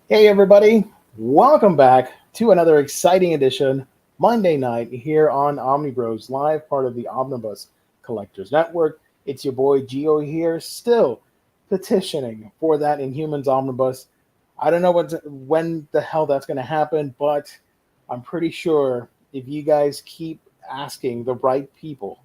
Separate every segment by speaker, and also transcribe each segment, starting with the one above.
Speaker 1: Hey, everybody. Welcome back to another exciting edition Monday night here on Omnibros Live, part of the Omnibus Collectors Network. It's your boy Gio here, still petitioning for that Inhumans Omnibus. I don't know when the hell that's going to happen, but I'm pretty sure if you guys keep asking the right people,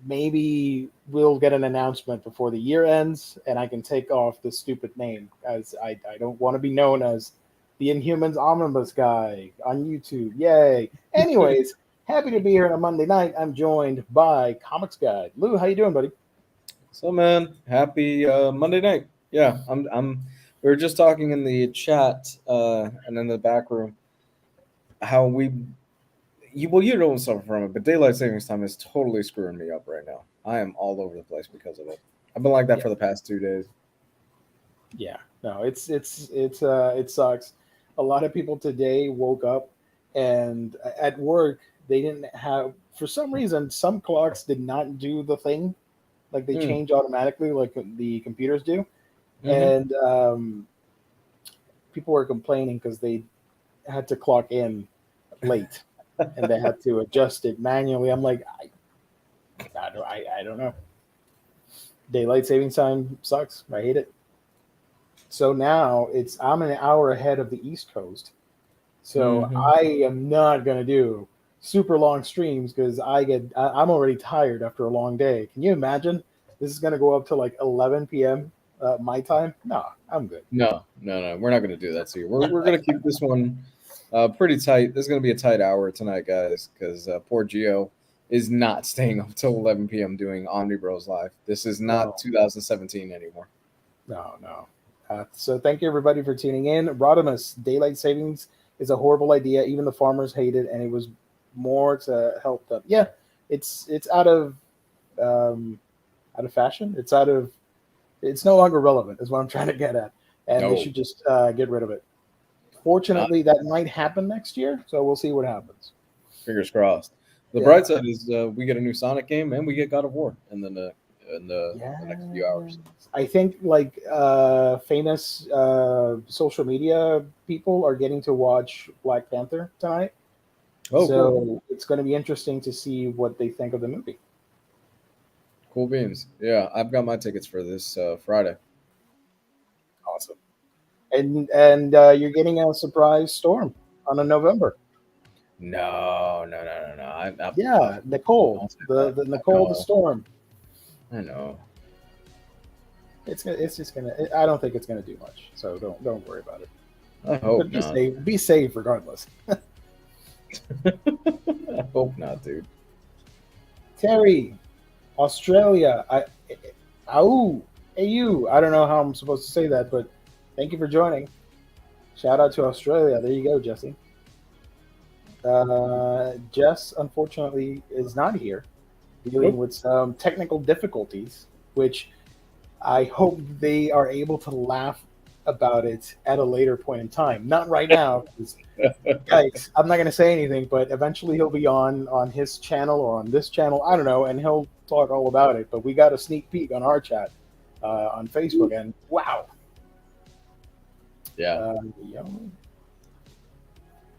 Speaker 1: maybe we'll get an announcement before the year ends and I can take off the stupid name as I don't want to be known as the Inhumans Omnibus guy on YouTube. Yay. Anyways, happy to be here on a Monday night. I'm joined by Comics Guide. Lou, how you doing, buddy?
Speaker 2: So man, happy Monday night. Yeah, I'm. We were just talking in the chat and in the back room how you don't suffer from it, but daylight savings time is totally screwing me up right now. I am all over the place because of it. I've been like that
Speaker 1: Yeah.
Speaker 2: for the past 2 days.
Speaker 1: Yeah. No, it sucks. A lot of people today woke up and at work they didn't have, for some reason some clocks did not do the thing, like they
Speaker 2: Mm.
Speaker 1: change automatically like the computers do.
Speaker 2: Mm-hmm.
Speaker 1: And people were complaining because they had to clock in late and they had to adjust it manually. I'm like, I don't know. Daylight saving time sucks. I hate it. So now I'm an hour ahead of the East Coast. So
Speaker 2: Mm-hmm.
Speaker 1: I am not gonna do super long streams because I'm already tired after a long day. Can you imagine? This is gonna go up to like 11 p.m. My time. No, I'm good.
Speaker 2: No, we're not going to do that to you. We're going to keep this one pretty tight. This is going to be a tight hour tonight, guys, because poor Geo is not staying up till 11 p.m. doing Omnibros live. This is not
Speaker 1: No,
Speaker 2: 2017 anymore.
Speaker 1: no. So thank you everybody for tuning in. Rodimus, daylight savings is a horrible idea. Even the farmers hate it, and it was more to help them. Yeah, it's um, out of fashion. It's no longer relevant. Is what I'm trying to get at, and they
Speaker 2: No,
Speaker 1: should just get rid of it.
Speaker 2: not
Speaker 1: Fortunately, that might happen next year, so we'll see what happens.
Speaker 2: fingers crossed. The
Speaker 1: Yeah,
Speaker 2: bright side is we get a new Sonic game and we get God of War in the next few
Speaker 1: yeah.
Speaker 2: hours.
Speaker 1: I think like famous social media people are getting to watch Black Panther tonight.
Speaker 2: Oh, cool,
Speaker 1: So it's going to be interesting to see what they think of the movie.
Speaker 2: cool beans. Yeah, I've got my tickets for this Friday.
Speaker 1: Awesome. And you're getting a surprise storm on a November.
Speaker 2: No.
Speaker 1: Yeah, Nicole,
Speaker 2: Don't say
Speaker 1: the
Speaker 2: that.
Speaker 1: the
Speaker 2: I
Speaker 1: Nicole the
Speaker 2: know.
Speaker 1: storm.
Speaker 2: I know.
Speaker 1: It's just gonna. I don't think it's gonna do much. So don't worry about it.
Speaker 2: I hope
Speaker 1: But be
Speaker 2: not.
Speaker 1: safe. Be safe regardless.
Speaker 2: I hope not, dude.
Speaker 1: Terry, Australia. Oh, hey you. I don't know how I'm supposed to say that, but thank you for joining. Shout out to Australia. There you go, Jesse. Jess, unfortunately, is not here, dealing
Speaker 2: Nope.
Speaker 1: with some technical difficulties, which I hope they are able to laugh about it at a later point in time. Not right now, because yikes, I'm not going to say anything, but eventually he'll be on his channel or on this channel. I don't know, and he'll talk all about it. But we got a sneak peek on our chat on Facebook, and wow.
Speaker 2: Yeah,
Speaker 1: Yeah.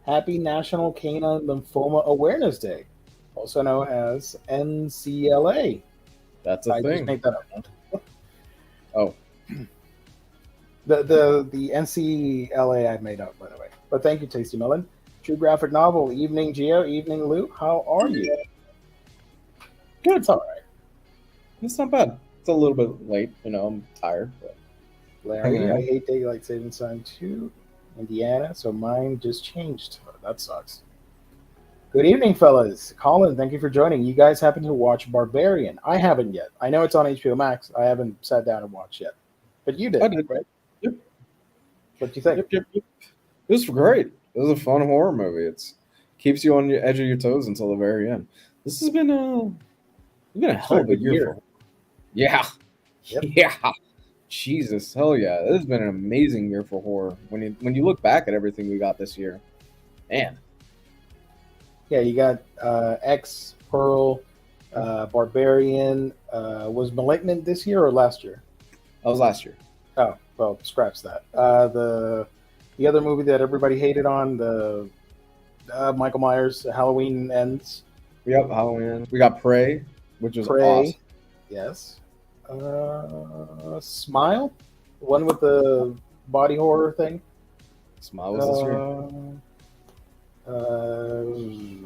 Speaker 1: Happy National Canine Lymphoma Awareness Day, also known as NCLA.
Speaker 2: that's a
Speaker 1: I just
Speaker 2: thing.
Speaker 1: made that up.
Speaker 2: Oh,
Speaker 1: The NCLA I made up, by the way. But thank you, Tasty Melon. True graphic novel. Evening, Geo. Evening, Lou. How are you?
Speaker 2: good.
Speaker 1: It's all right.
Speaker 2: It's not bad. It's a little bit late. I'm tired, but hanging
Speaker 1: Larry, I
Speaker 2: in.
Speaker 1: hate daylight savings time too. Indiana, so mine just changed. Oh, that sucks. Good evening, fellas. Colin, thank you for joining. You guys happen to watch Barbarian? I haven't yet. I know it's on HBO Max. I haven't sat down and watched yet. But you
Speaker 2: I
Speaker 1: did,
Speaker 2: did.
Speaker 1: right?
Speaker 2: Yep,
Speaker 1: What do you think?
Speaker 2: yep. It was great. It was a fun horror movie. It's keeps you on your edge of your toes until the very end. This has been a
Speaker 1: It's been
Speaker 2: hell
Speaker 1: a
Speaker 2: of a
Speaker 1: good
Speaker 2: year
Speaker 1: year.
Speaker 2: for. Yeah,
Speaker 1: Yep.
Speaker 2: yeah. Jesus, hell yeah! This has been an amazing year for horror. When you look back at everything we got this year, man,
Speaker 1: Yeah, you got X, Pearl, Barbarian. Was Malignant this year or last year?
Speaker 2: that was last year.
Speaker 1: Oh, well, scraps that. The The other movie that everybody hated on, the Michael Myers, Halloween Ends,
Speaker 2: We got Halloween. We got Prey, which was
Speaker 1: Prey,
Speaker 2: awesome.
Speaker 1: yes. Smile, one with the body horror thing.
Speaker 2: Smile was this year.
Speaker 1: Uh, uh,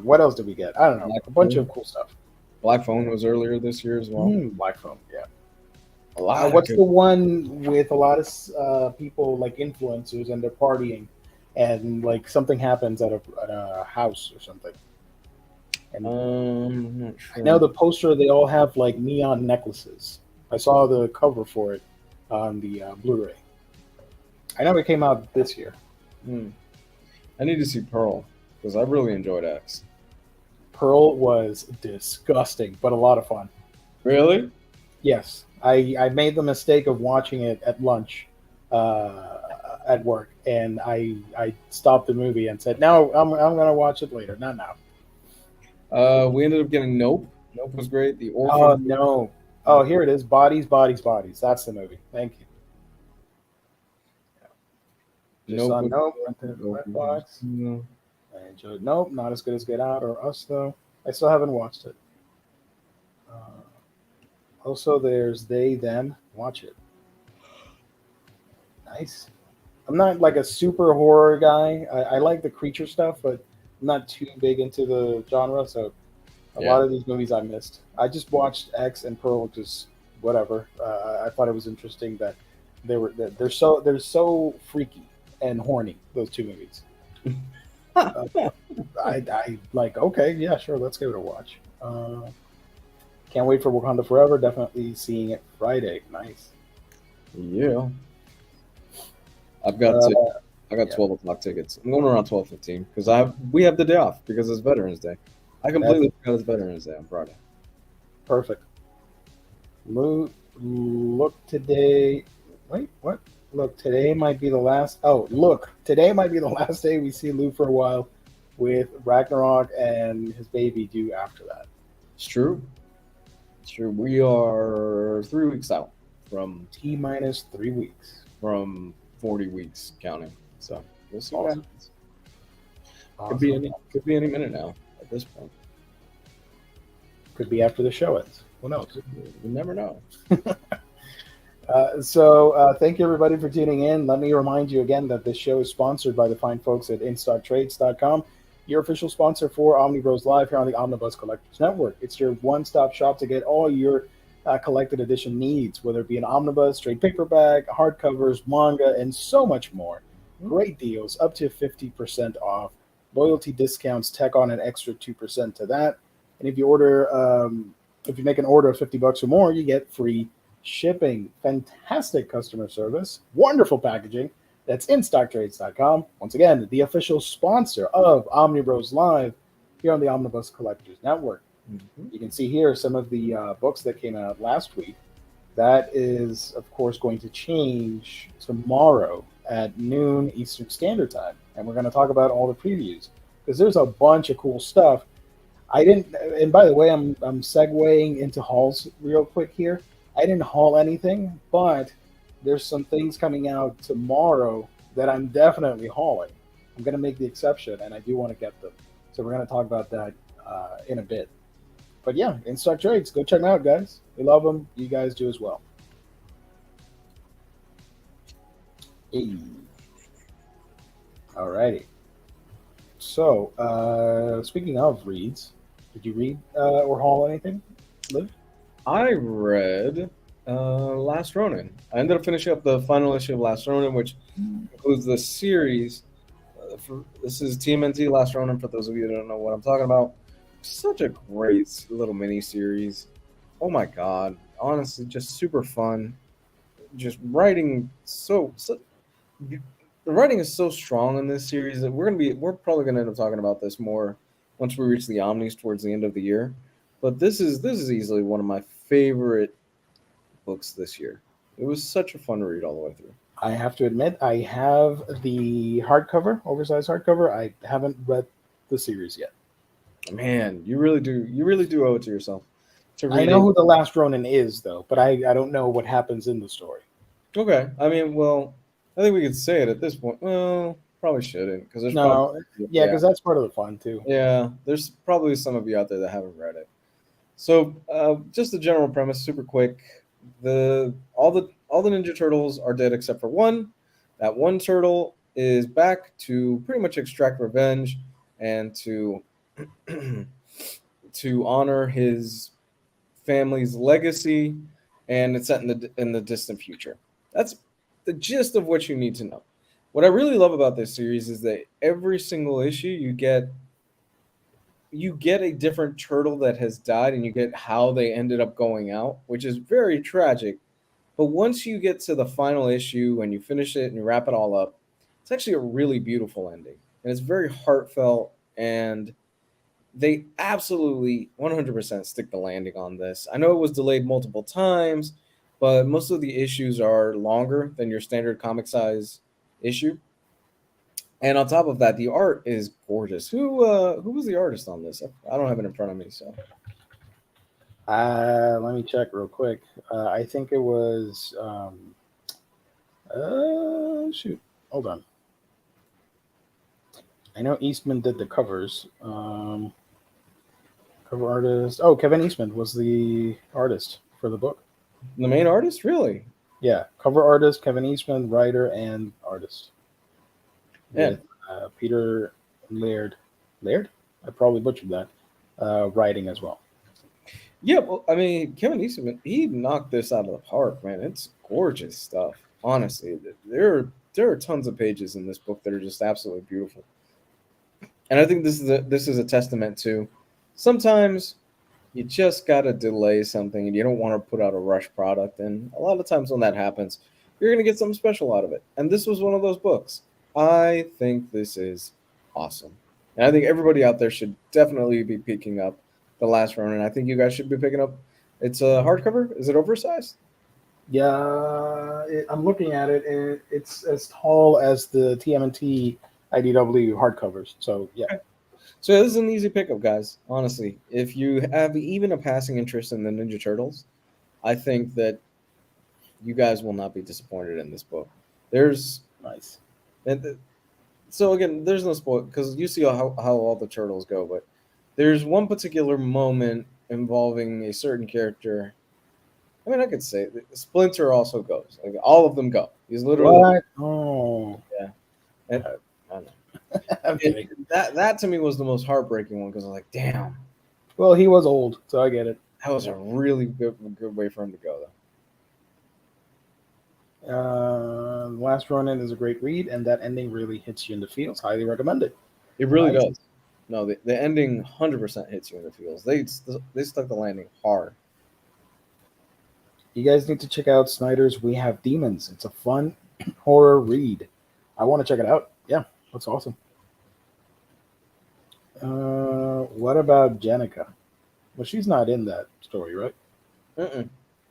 Speaker 1: what else did we get? I don't know.
Speaker 2: Black
Speaker 1: A bunch of
Speaker 2: Phone.
Speaker 1: cool stuff.
Speaker 2: Black Phone was earlier this year as well.
Speaker 1: Black Phone, yeah.
Speaker 2: A lot of
Speaker 1: What's
Speaker 2: good.
Speaker 1: the one with a lot of people like influencers and they're partying, and like something happens at a house or something? And
Speaker 2: I'm not
Speaker 1: I know
Speaker 2: sure.
Speaker 1: the poster they all have like neon necklaces. I saw the cover for it on the Blu-ray. I know it came out this year.
Speaker 2: Hmm. I need to see Pearl because I really enjoyed X.
Speaker 1: Pearl was disgusting, but a lot of fun.
Speaker 2: Really?
Speaker 1: Yes, I made the mistake of watching it at lunch uh, at work, and I stopped the movie and said, "No, I'm gonna watch it later, not now."
Speaker 2: We ended up getting Nope. Nope was great. The
Speaker 1: Oh
Speaker 2: Orphan.
Speaker 1: no! Oh, here it is. Bodies, bodies, bodies. That's the movie. Thank you. Just
Speaker 2: Nope
Speaker 1: saw
Speaker 2: was
Speaker 1: Nope. Went to
Speaker 2: Nope was-
Speaker 1: Redbox.
Speaker 2: no.
Speaker 1: I enjoyed Nope. Not as good as Get Out or Us though. I still haven't watched it. Also, there's They Them. Watch it. Nice. I'm not like a super horror guy. I like the creature stuff, but I'm not too big into the genre. So a
Speaker 2: Yeah.
Speaker 1: lot of these movies I missed. I just watched X and Pearl, just whatever. I thought it was interesting that that they're so freaky and horny. Those two movies. I like. Okay, yeah, sure. Let's give it a watch. Can't wait for Wakanda Forever. Definitely seeing it Friday. Nice.
Speaker 2: Yeah. I've got
Speaker 1: Uh,
Speaker 2: I got
Speaker 1: yeah.
Speaker 2: 12 o'clock tickets. I'm going around 12:15 because we have the day off because it's Veterans Day. I completely forgot it's Veterans Day on Friday.
Speaker 1: Perfect. Look today. Wait, what? Look, today might be the last. Oh, look, today might be the last day we see Lou for a while, with Ragnarok and his baby due after that.
Speaker 2: It's true. It's true. We are 3 weeks out from
Speaker 1: T minus 3 weeks.
Speaker 2: 40 weeks counting. So we'll see what
Speaker 1: Awesome.
Speaker 2: happens.
Speaker 1: Awesome.
Speaker 2: Could be any minute now at this point.
Speaker 1: Could be after the show ends. Who knows?
Speaker 2: You never know.
Speaker 1: Thank you everybody for tuning in. Let me remind you again that this show is sponsored by the fine folks at InStockTrades.com, your official sponsor for Omnibros Live here on the Omnibus Collectors Network. It's your one-stop shop to get all your collected edition needs, whether it be an omnibus, trade paperback, hardcovers, manga, and so much more. Great deals, up to 50% off. Loyalty discounts tack on an extra 2% to that. And if you make an order of $50 or more, you get free shipping. Fantastic customer service, wonderful packaging. That's InStockTrades.com. Once again, the official sponsor of Omnibros Live here on the Omnibus Collectors Network.
Speaker 2: Mm-hmm.
Speaker 1: You can see here some of the books that came out last week. That is, of course, going to change tomorrow at noon Eastern Standard Time. And we're going to talk about all the previews because there's a bunch of cool stuff. I didn't, and by the way, I'm segueing into hauls real quick here. I didn't haul anything, but there's some things coming out tomorrow that I'm definitely hauling. I'm going to make the exception, and I do want to get them. So we're going to talk about that in a bit. But yeah, In Stock Trades, go check them out, guys. We love them. You guys do as well. Hey. Alrighty. So, speaking of reads, did you read or haul anything, Liv?
Speaker 2: I read Last Ronin. I ended up finishing up the final issue of Last Ronin, which includes the series. This is TMNT Last Ronin, for those of you who don't know what I'm talking about. Such a great little mini series. Oh my god. Honestly, just super fun. Just writing the writing is so strong in this series that we're probably gonna end up talking about this more once we reach the Omnis towards the end of the year. But this is easily one of my favorite books this year. It was such a fun read all the way through.
Speaker 1: I have to admit, I have the hardcover, oversized hardcover. I haven't read the series yet.
Speaker 2: Man, you really do owe it to yourself to read
Speaker 1: I know
Speaker 2: it.
Speaker 1: who the Last Ronin is, though, but I don't know what happens in the story.
Speaker 2: Okay, I mean, well, I think we could say it at this point. Well, probably shouldn't, because there's
Speaker 1: No,
Speaker 2: probably
Speaker 1: yeah, because that's part of the fun too.
Speaker 2: yeah, there's probably some of you out there that haven't read it. So, just the general premise, super quick. All the Ninja Turtles are dead except for one. That one turtle is back to pretty much extract revenge and to to honor his family's legacy, and it's set in the distant future. That's the gist of what you need to know. What I really love about this series is that every single issue you get a different turtle that has died, and you get how they ended up going out, which is very tragic. But once you get to the final issue and you finish it and you wrap it all up, it's actually a really beautiful ending, and it's very heartfelt, and they absolutely 100% stick the landing on this. I know it was delayed multiple times, but most of the issues are longer than your standard comic size issue. And on top of that, the art is gorgeous. Who was the artist on this? I don't have it in front of me, so
Speaker 1: Let me check real quick. I think it was. Shoot, hold on. I know Eastman did the covers. Cover artist. Oh, Kevin Eastman was the artist for the book.
Speaker 2: the main artist, really?
Speaker 1: Yeah, cover artist Kevin Eastman, writer and artist.
Speaker 2: Yeah.
Speaker 1: With Peter Laird. Laird? I probably butchered that. Writing as well.
Speaker 2: Yeah, well, I mean, Kevin Eastman, he knocked this out of the park, man. It's gorgeous stuff. Honestly, there are tons of pages in this book that are just absolutely beautiful. And I think this is a testament to sometimes you just gotta delay something, and you don't want to put out a rush product. And a lot of times when that happens, you're gonna get something special out of it. And this was one of those books. I think this is awesome, and I think everybody out there should definitely be picking up the Last Ronin. I think you guys should be picking up. It's a hardcover. Is it oversized?
Speaker 1: Yeah, I'm looking at it, and it's as tall as the TMNT IDW hardcovers. So yeah.
Speaker 2: So yeah, this is an easy pickup, guys. Honestly, if you have even a passing interest in the Ninja Turtles, I think that you guys will not be disappointed in this book. There's
Speaker 1: Nice.
Speaker 2: and so again, there's no spoil because you see how all the turtles go, but there's one particular moment involving a certain character. I mean, I could say that Splinter also goes. Like all of them go. He's literally
Speaker 1: What? Oh.
Speaker 2: yeah. And, I don't know.
Speaker 1: I'm kidding.
Speaker 2: That to me was the most heartbreaking one because I was like, damn,
Speaker 1: Well, he was old, so I get it.
Speaker 2: that was a really good way for him to go, though.
Speaker 1: Last Ronin is a great read, and that ending really hits you in the feels. Highly recommend it.
Speaker 2: It really
Speaker 1: Nice.
Speaker 2: does. No, the ending 100% hits you in the feels. They stuck the landing hard.
Speaker 1: You guys need to check out Snyder's We Have Demons. It's a fun horror read. I want to check it out. Yeah, that's awesome. What about Jenica? Well, she's not in that story, right?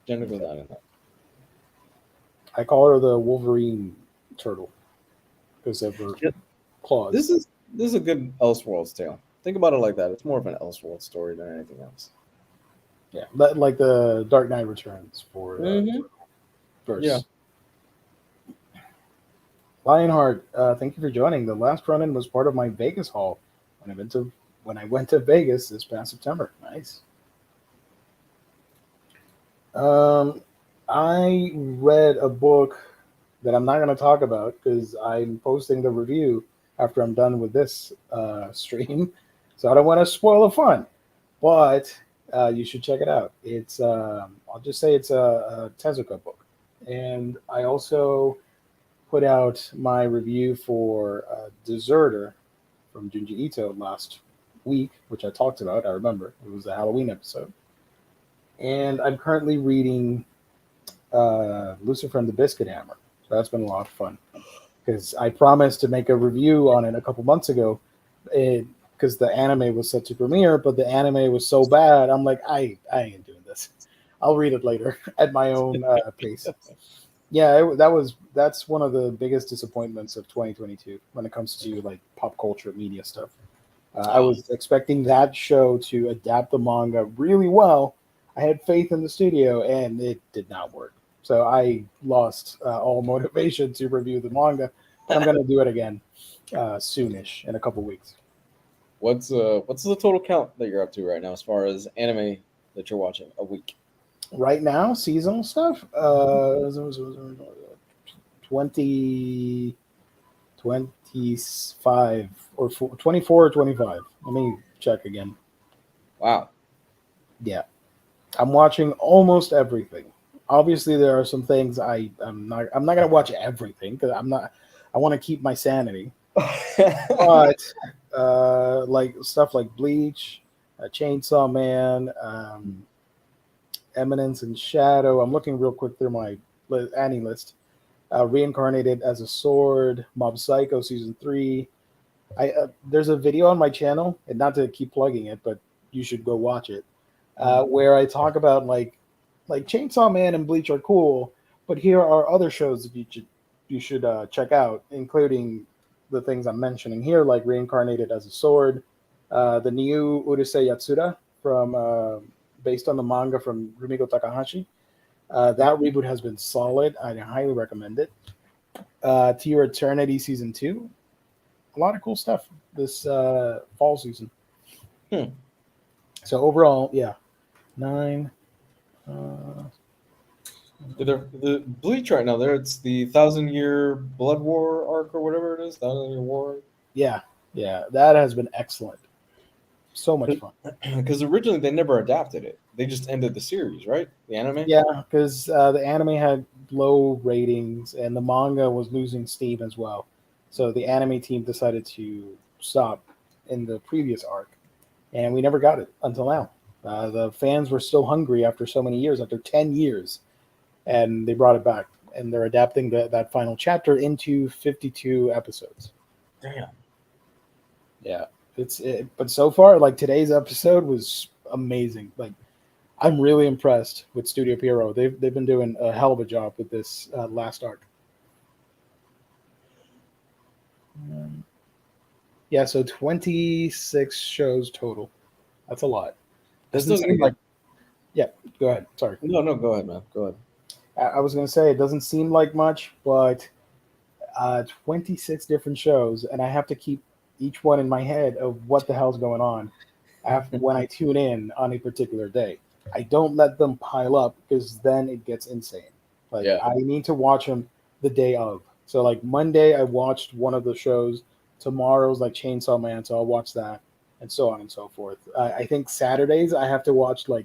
Speaker 2: Jennifer's not in that.
Speaker 1: I call her the Wolverine turtle because of her claws.
Speaker 2: This is a good Elseworlds tale. Think about it like that. It's more of an Elseworlds story than anything else.
Speaker 1: Yeah, like the Dark Knight Returns for verse.
Speaker 2: Yeah.
Speaker 1: Lionheart, thank you for joining. The Last Run-In was part of my Vegas haul when I went to Vegas this past September. Nice. I read a book that I'm not going to talk about because I'm posting the review after I'm done with this stream, so I don't want to spoil the fun. But you should check it out. It's I'll just say it's a Tezuka book, and I also put out my review for Deserter from Junji Ito last week, which I talked about. I remember it was a Halloween episode, and I'm currently reading Lucifer and the Biscuit Hammer. So that's been a lot of fun because I promised to make a review on it a couple months ago. Because the anime was set to premiere, but the anime was so bad, I'm like, I ain't doing this. I'll read it later at my own pace. Yeah, that's one of the biggest disappointments of 2022 when it comes to like pop culture media stuff. I was expecting that show to adapt the manga really well. I had faith in the studio, and it did not work. So I lost all motivation to review the manga but I'm gonna do it again soonish in a couple weeks.
Speaker 2: What's the total count that you're up to right now as far as anime that you're watching a week?
Speaker 1: Right now, seasonal stuff. 20, 25 or 24 or 25. Let me check again.
Speaker 2: Wow.
Speaker 1: Yeah, I'm watching almost everything. Obviously, there are some things I'm not gonna watch everything because I'm not. I want to keep my sanity. But like stuff like Bleach, Chainsaw Man, Eminence and Shadow. I'm looking real quick through my Annie list. Reincarnated as a Sword, Mob Psycho season 3. There's a video on my channel, and not to keep plugging it, but you should go watch it, where I talk about like Chainsaw Man and Bleach are cool, but here are other shows that you should check out, including the things I'm mentioning here, like Reincarnated as a Sword, the new Urusei Yatsura from based on the manga from Rumiko Takahashi. That reboot has been solid. I highly recommend it. To Your Eternity season 2, a lot of cool stuff this fall season.
Speaker 2: Hmm.
Speaker 1: So overall, yeah, 9. Uh,
Speaker 2: The Bleach right now, there it's the 1,000 Year Blood War arc or whatever it is, 1,000 Year War.
Speaker 1: yeah, yeah, that has been excellent. So much fun.
Speaker 2: Because originally they never adapted it; they just ended the series, right? The anime.
Speaker 1: Yeah, because the anime had low ratings and the manga was losing steam as well. So the anime team decided to stop in the previous arc, and we never got it until now. The fans were still hungry after so many years, after 10 years, and they brought it back. And they're adapting that final chapter into 52 episodes.
Speaker 2: Damn.
Speaker 1: Yeah, but so far, like today's episode was amazing. Like I'm really impressed with Studio Pierrot. They've been doing a hell of a job with this last arc. Yeah, so 26 shows total. That's a lot.
Speaker 2: That's
Speaker 1: Doesn't
Speaker 2: still
Speaker 1: seem
Speaker 2: gonna
Speaker 1: like. Yeah, go ahead. Sorry.
Speaker 2: No, go ahead, man. Go ahead.
Speaker 1: I was going to say it doesn't seem like much, but 26 different shows, and I have to keep each one in my head of what the hell's going on when I tune in on a particular day. I don't let them pile up because then it gets insane. Like
Speaker 2: Yeah.
Speaker 1: I need to watch them the day of. So like Monday, I watched one of the shows. Tomorrow's like Chainsaw Man, so I'll watch that, and so on and so forth. I think Saturdays I have to watch like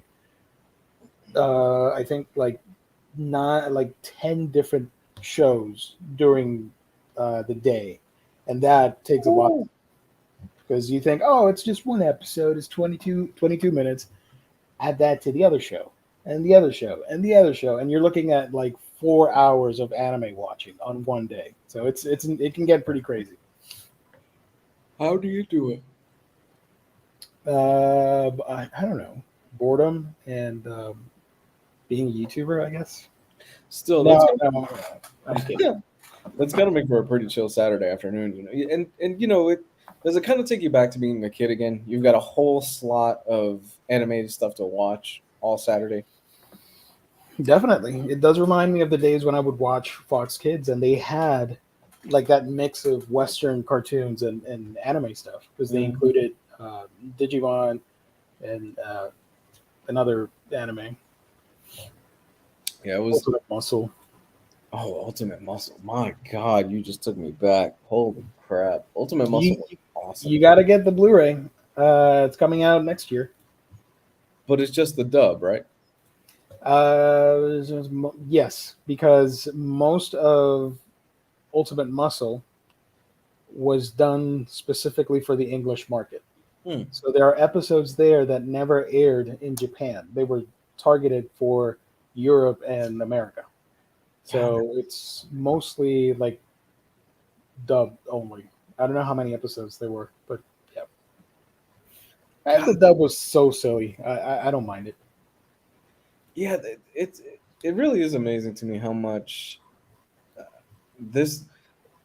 Speaker 1: I think like not like 10 different shows during the day, and that takes a lot because you think, oh, it's just one episode, it's 22 minutes. Add that to the other show and the other show and the other show, and you're looking at like 4 hours of anime watching on one day. So it can get pretty crazy.
Speaker 2: How do you do it?
Speaker 1: I don't know, boredom and being a YouTuber, I guess.
Speaker 2: Still,
Speaker 1: No, I'm kidding.
Speaker 2: that's gotta make for a pretty chill Saturday afternoon, you know. And you know, does it kind of take you back to being a kid again? You've got a whole slot of animated stuff to watch all Saturday.
Speaker 1: Definitely. It does remind me of the days when I would watch Fox Kids and they had like that mix of Western cartoons and anime stuff because they included Digimon and another anime.
Speaker 2: Yeah, it was
Speaker 1: Ultimate Muscle.
Speaker 2: Ultimate Muscle. My God, you just took me back. Holy crap. Ultimate Muscle was awesome.
Speaker 1: You got to get the Blu-ray. It's coming out next year.
Speaker 2: But it's just the dub, right?
Speaker 1: Yes, because most of Ultimate Muscle was done specifically for the English market. So there are episodes there that never aired in Japan. They were targeted for Europe and America. So it's mostly like dub only. I don't know how many episodes there were, but yeah. And the dub was so silly. I don't mind it.
Speaker 2: Yeah, it really is amazing to me how much this.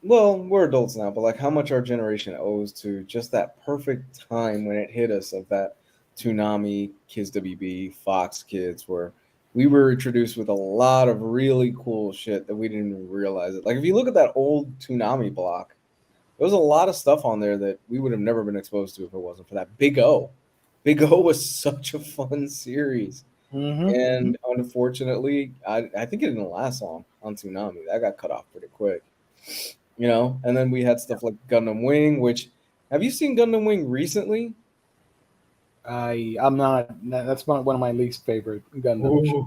Speaker 2: Well, we're adults now, but like how much our generation owes to just that perfect time when it hit us of that Toonami, Kids WB, Fox Kids, where we were introduced with a lot of really cool shit that we didn't even realize it. Like if you look at that old Toonami block, there was a lot of stuff on there that we would have never been exposed to if it wasn't for that Big O. Big O was such a fun series. And unfortunately, I think it didn't last long on Toonami. That got cut off pretty quick. And then we had stuff like Gundam Wing, which have you seen Gundam Wing recently?
Speaker 1: I'm not. That's one of my least favorite Gundam shows.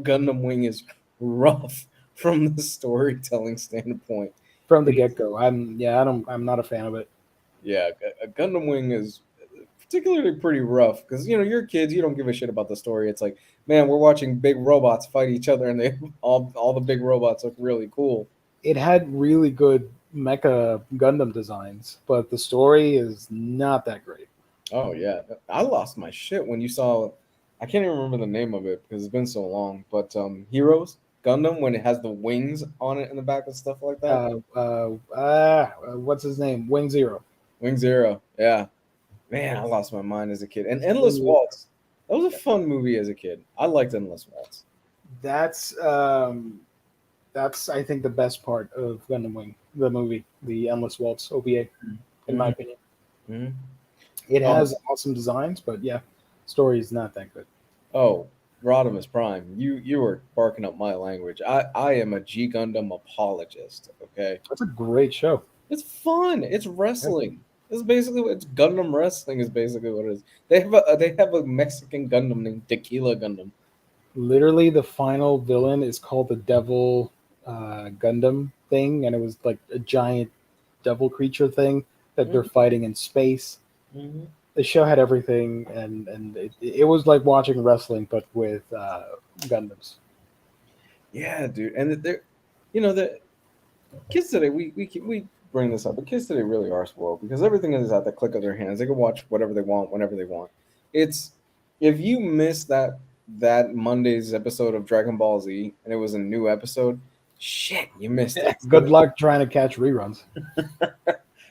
Speaker 2: Gundam Wing is rough from the storytelling standpoint.
Speaker 1: From the get go. I'm not a fan of it.
Speaker 2: Yeah, a Gundam Wing is particularly pretty rough because you're kids, you don't give a shit about the story. It's like, man, we're watching big robots fight each other, and they all the big robots look really cool.
Speaker 1: It had really good mecha Gundam designs, but the story is not that great.
Speaker 2: Oh yeah, I lost my shit when you saw. I can't even remember the name of it because it's been so long. But Heroes Gundam, when it has the wings on it in the back and stuff like that.
Speaker 1: What's his name? Wing Zero.
Speaker 2: Wing Zero. Yeah, man, I lost my mind as a kid. And Endless Waltz. That was a fun movie as a kid. I liked Endless Waltz.
Speaker 1: That's I think the best part of Gundam Wing, the movie, the Endless Waltz OVA, in my opinion.
Speaker 2: Mm-hmm.
Speaker 1: It has awesome designs, but yeah, story is not that good.
Speaker 2: Oh, Rodimus Prime, you were barking up my language. I am a G Gundam apologist. Okay,
Speaker 1: That's a great show.
Speaker 2: it's fun. It's wrestling. It's basically it's Gundam wrestling. Is basically what it is. They have a Mexican Gundam named Tequila Gundam.
Speaker 1: Literally, the final villain is called the Devil Gundam thing, and it was like a giant devil creature thing that they're fighting in space.
Speaker 2: Mm-hmm.
Speaker 1: The show had everything, and it was like watching wrestling, but with Gundams.
Speaker 2: Yeah, dude, and the kids today we bring this up, but kids today really are spoiled because everything is at the click of their hands. They can watch whatever they want whenever they want. It's if you miss that Monday's episode of Dragon Ball Z and it was a new episode, shit, you missed it.
Speaker 1: Good luck trying to catch reruns.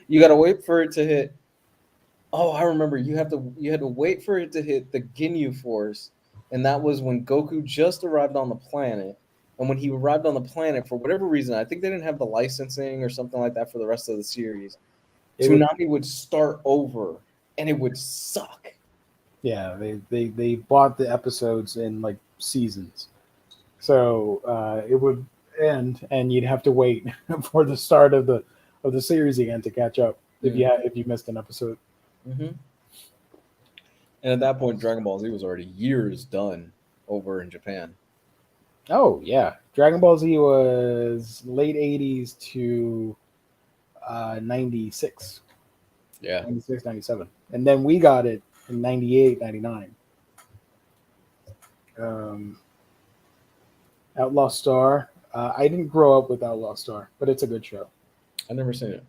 Speaker 2: You gotta wait for it to hit. Oh, I remember. You had to wait for it to hit the Ginyu Force, and that was when Goku just arrived on the planet. And when he arrived on the planet, for whatever reason, I think they didn't have the licensing or something like that for the rest of the series. Toonami would start over, and it would suck.
Speaker 1: Yeah, they bought the episodes in like seasons, so it would end, and you'd have to wait for the start of the series again to catch up if you missed an episode.
Speaker 2: Mm-hmm. And at that point, Dragon Ball Z was already years done over in Japan.
Speaker 1: Oh yeah, Dragon Ball Z was late '80s to '96.
Speaker 2: Yeah,
Speaker 1: 96, 97, and then we got it in 98, 99. Outlaw Star. I didn't grow up with Outlaw Star, but it's a good show.
Speaker 2: I've never seen it.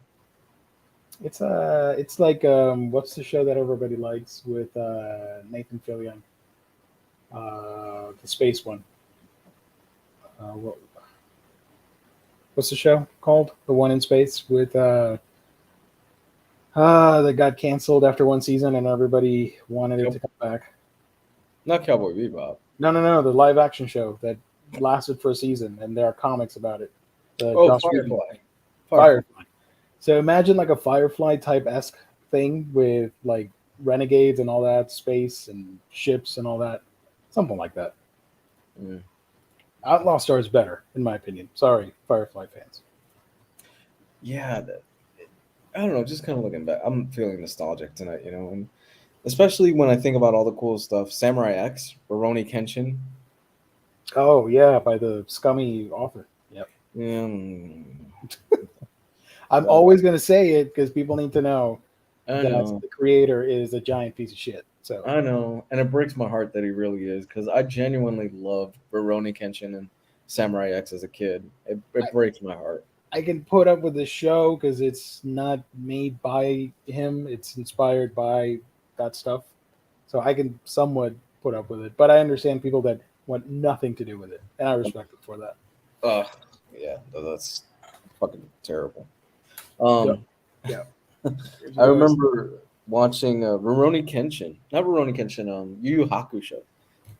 Speaker 1: It's like what's the show that everybody likes with Nathan Fillion? The space one. What's the show called? The one in space with that got canceled after one season and everybody wanted it to come back.
Speaker 2: Not Cowboy Bebop.
Speaker 1: No, the live action show that lasted for a season and there are comics about it. Firefly. So imagine like a Firefly type-esque thing with like renegades and all that, space and ships and all that. Something like that.
Speaker 2: Mm.
Speaker 1: Outlaw Star is better, in my opinion. Sorry, Firefly fans.
Speaker 2: Yeah, I don't know. Just kind of looking back, I'm feeling nostalgic tonight, and especially when I think about all the cool stuff. Samurai X, Rurouni Kenshin.
Speaker 1: Oh yeah, by the scummy author. Yep. I'm always going to say it because people need to know that the creator is a giant piece of shit. So
Speaker 2: I know, and it breaks my heart that he really is because I genuinely loved Rurouni Kenshin and Samurai X as a kid. It breaks my heart.
Speaker 1: I can put up with the show because it's not made by him. It's inspired by that stuff. So I can somewhat put up with it. But I understand people that want nothing to do with it. And I respect them for that.
Speaker 2: Yeah, that's fucking terrible.
Speaker 1: Yeah.
Speaker 2: I remember watching Rurouni Kenshin. Not Rurouni Kenshin, Yu Yu Hakusho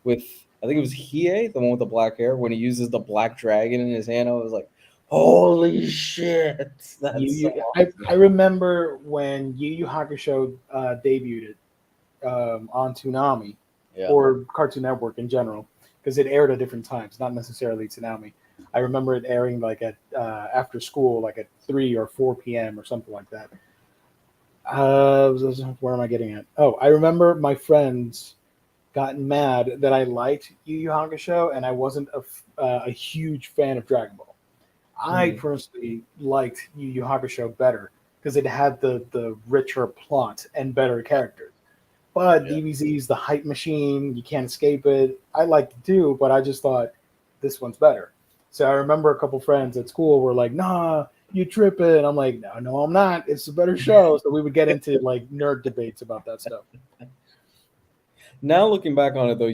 Speaker 2: with I think it was Hiei, the one with the black hair, when he uses the black dragon in his hand. I was like, holy shit, that's so
Speaker 1: I
Speaker 2: awesome.
Speaker 1: remember when Yu Yu Hakusho debuted on Toonami
Speaker 2: Yeah,
Speaker 1: or Cartoon Network in general, because it aired at different times, not necessarily Toonami. I remember it airing like at after school, like at 3 or 4 p.m. or something like that. Where am I getting at? Oh, I remember my friends got mad that I liked Yu Yu Hakusho and I wasn't a huge fan of Dragon Ball. I
Speaker 2: Mhm.
Speaker 1: personally liked Yu Yu Hakusho better because it had the richer plot and better characters. But
Speaker 2: Yeah.
Speaker 1: DBZ's the hype machine, you can't escape it. I liked it too, but I just thought this one's better. So I remember a couple friends at school were like, "Nah, you tripping?" I'm like, "No, no, I'm not. It's a better show." So we would get into like nerd debates about that stuff.
Speaker 2: Now looking back on it, though,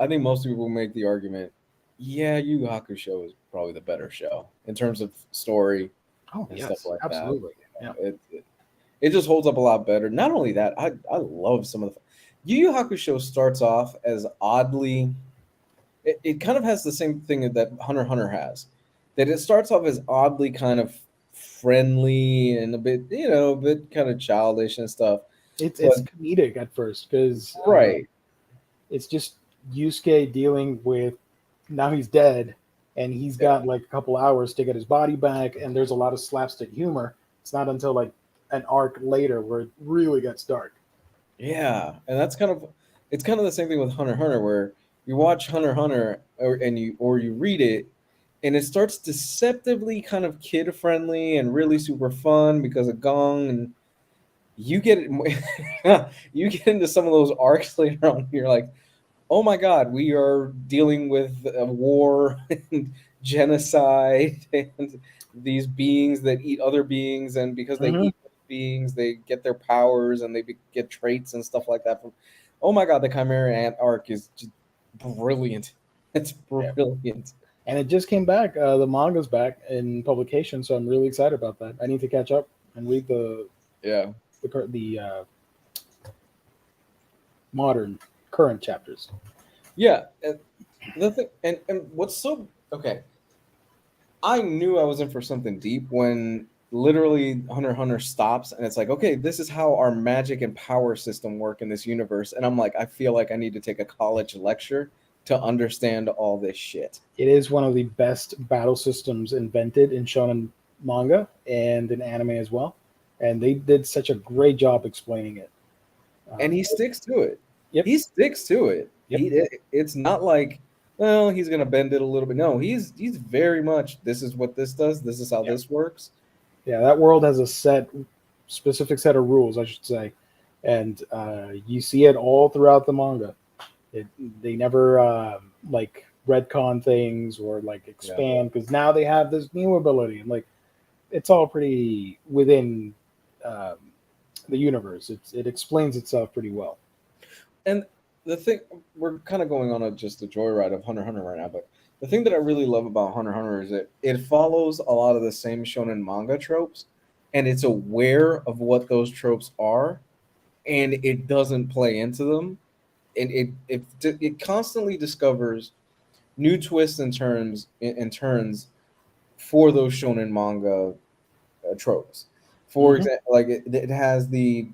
Speaker 2: I think most people make the argument, yeah, Yu Yu Hakusho is probably the better show in terms of story
Speaker 1: Oh
Speaker 2: and stuff
Speaker 1: yes,
Speaker 2: like that.
Speaker 1: absolutely. Yeah.
Speaker 2: It just holds up a lot better. Not only that, I love some of the Yu Yu Hakusho starts off as oddly. It kind of has the same thing that Hunter x Hunter has, that it starts off as oddly kind of friendly and a bit, a bit kind of childish and stuff.
Speaker 1: It's
Speaker 2: But
Speaker 1: comedic at first because
Speaker 2: right,
Speaker 1: it's just Yusuke dealing with now he's dead and he's
Speaker 2: yeah,
Speaker 1: got like a couple hours to get his body back and there's a lot of slapstick humor. It's not until like an arc later where it really gets dark.
Speaker 2: yeah, and that's kind of it's kind of the same thing with Hunter x Hunter, where you watch Hunter x Hunter or you read it, and it starts deceptively kind of kid friendly and really super fun because of Gong, and you get you get into some of those arcs later on. You're like, oh my god, we are dealing with a war and genocide and these beings that eat other beings, and because they
Speaker 1: Hmm.
Speaker 2: eat other beings, they get their powers and get traits and stuff like that. From oh my god, the Chimera Ant arc is just brilliant. It's
Speaker 1: Yeah.
Speaker 2: brilliant.
Speaker 1: And it just came back. The manga's back in publication, so I'm really excited about that. I need to catch up and read
Speaker 2: Yeah,
Speaker 1: the modern current chapters.
Speaker 2: yeah. And the thing, and what's so okay? I knew I was in for something deep when literally Hunter x Hunter stops and it's like, okay, this is how our magic and power system work in this universe. And I'm like, I feel like I need to take a college lecture to understand all this shit.
Speaker 1: It is one of the best battle systems invented in shonen manga and in anime as well. And they did such a great job explaining it.
Speaker 2: And he sticks to it.
Speaker 1: Yep,
Speaker 2: He sticks to it.
Speaker 1: yep,
Speaker 2: It's not like, well, he's gonna bend it a little bit. No, he's very much this is what this does, this is how
Speaker 1: yeah,
Speaker 2: this works.
Speaker 1: yeah. That world has a specific set of rules, I should say, and you see it all throughout the manga. It, they never like retcon things or like
Speaker 2: Yeah.
Speaker 1: expand because now they have this new ability and like it's all pretty within um, the universe. It explains itself pretty well.
Speaker 2: And the thing we're kind of going on just a joyride of Hunter x Hunter right now, but the thing that I really love about Hunter x Hunter is that it follows a lot of the same shonen manga tropes, and it's aware of what those tropes are, and it doesn't play into them, and it constantly discovers new twists and turns for those shonen manga tropes. For
Speaker 1: Hmm.
Speaker 2: example, like it has the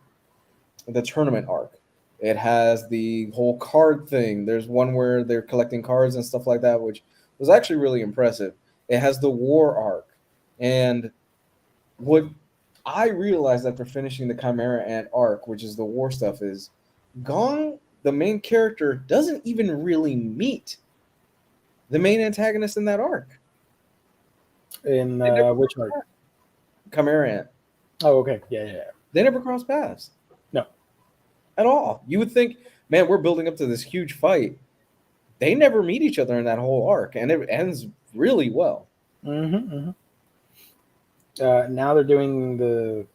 Speaker 2: tournament arc. It has the whole card thing. There's one where they're collecting cards and stuff like that, which was actually really impressive. It has the war arc. And what I realized after finishing the Chimera Ant arc, which is the war stuff, is Gong, the main character, doesn't even really meet the main antagonist in that arc.
Speaker 1: In
Speaker 2: They never
Speaker 1: which arc?
Speaker 2: Chimera Ant.
Speaker 1: Oh, okay, yeah, yeah, yeah.
Speaker 2: They never cross paths
Speaker 1: No.
Speaker 2: at all. You would think, man, we're building up to this huge fight. They never meet each other in that whole arc, and it ends really well.
Speaker 1: Hmm. Hmm. Now they're doing the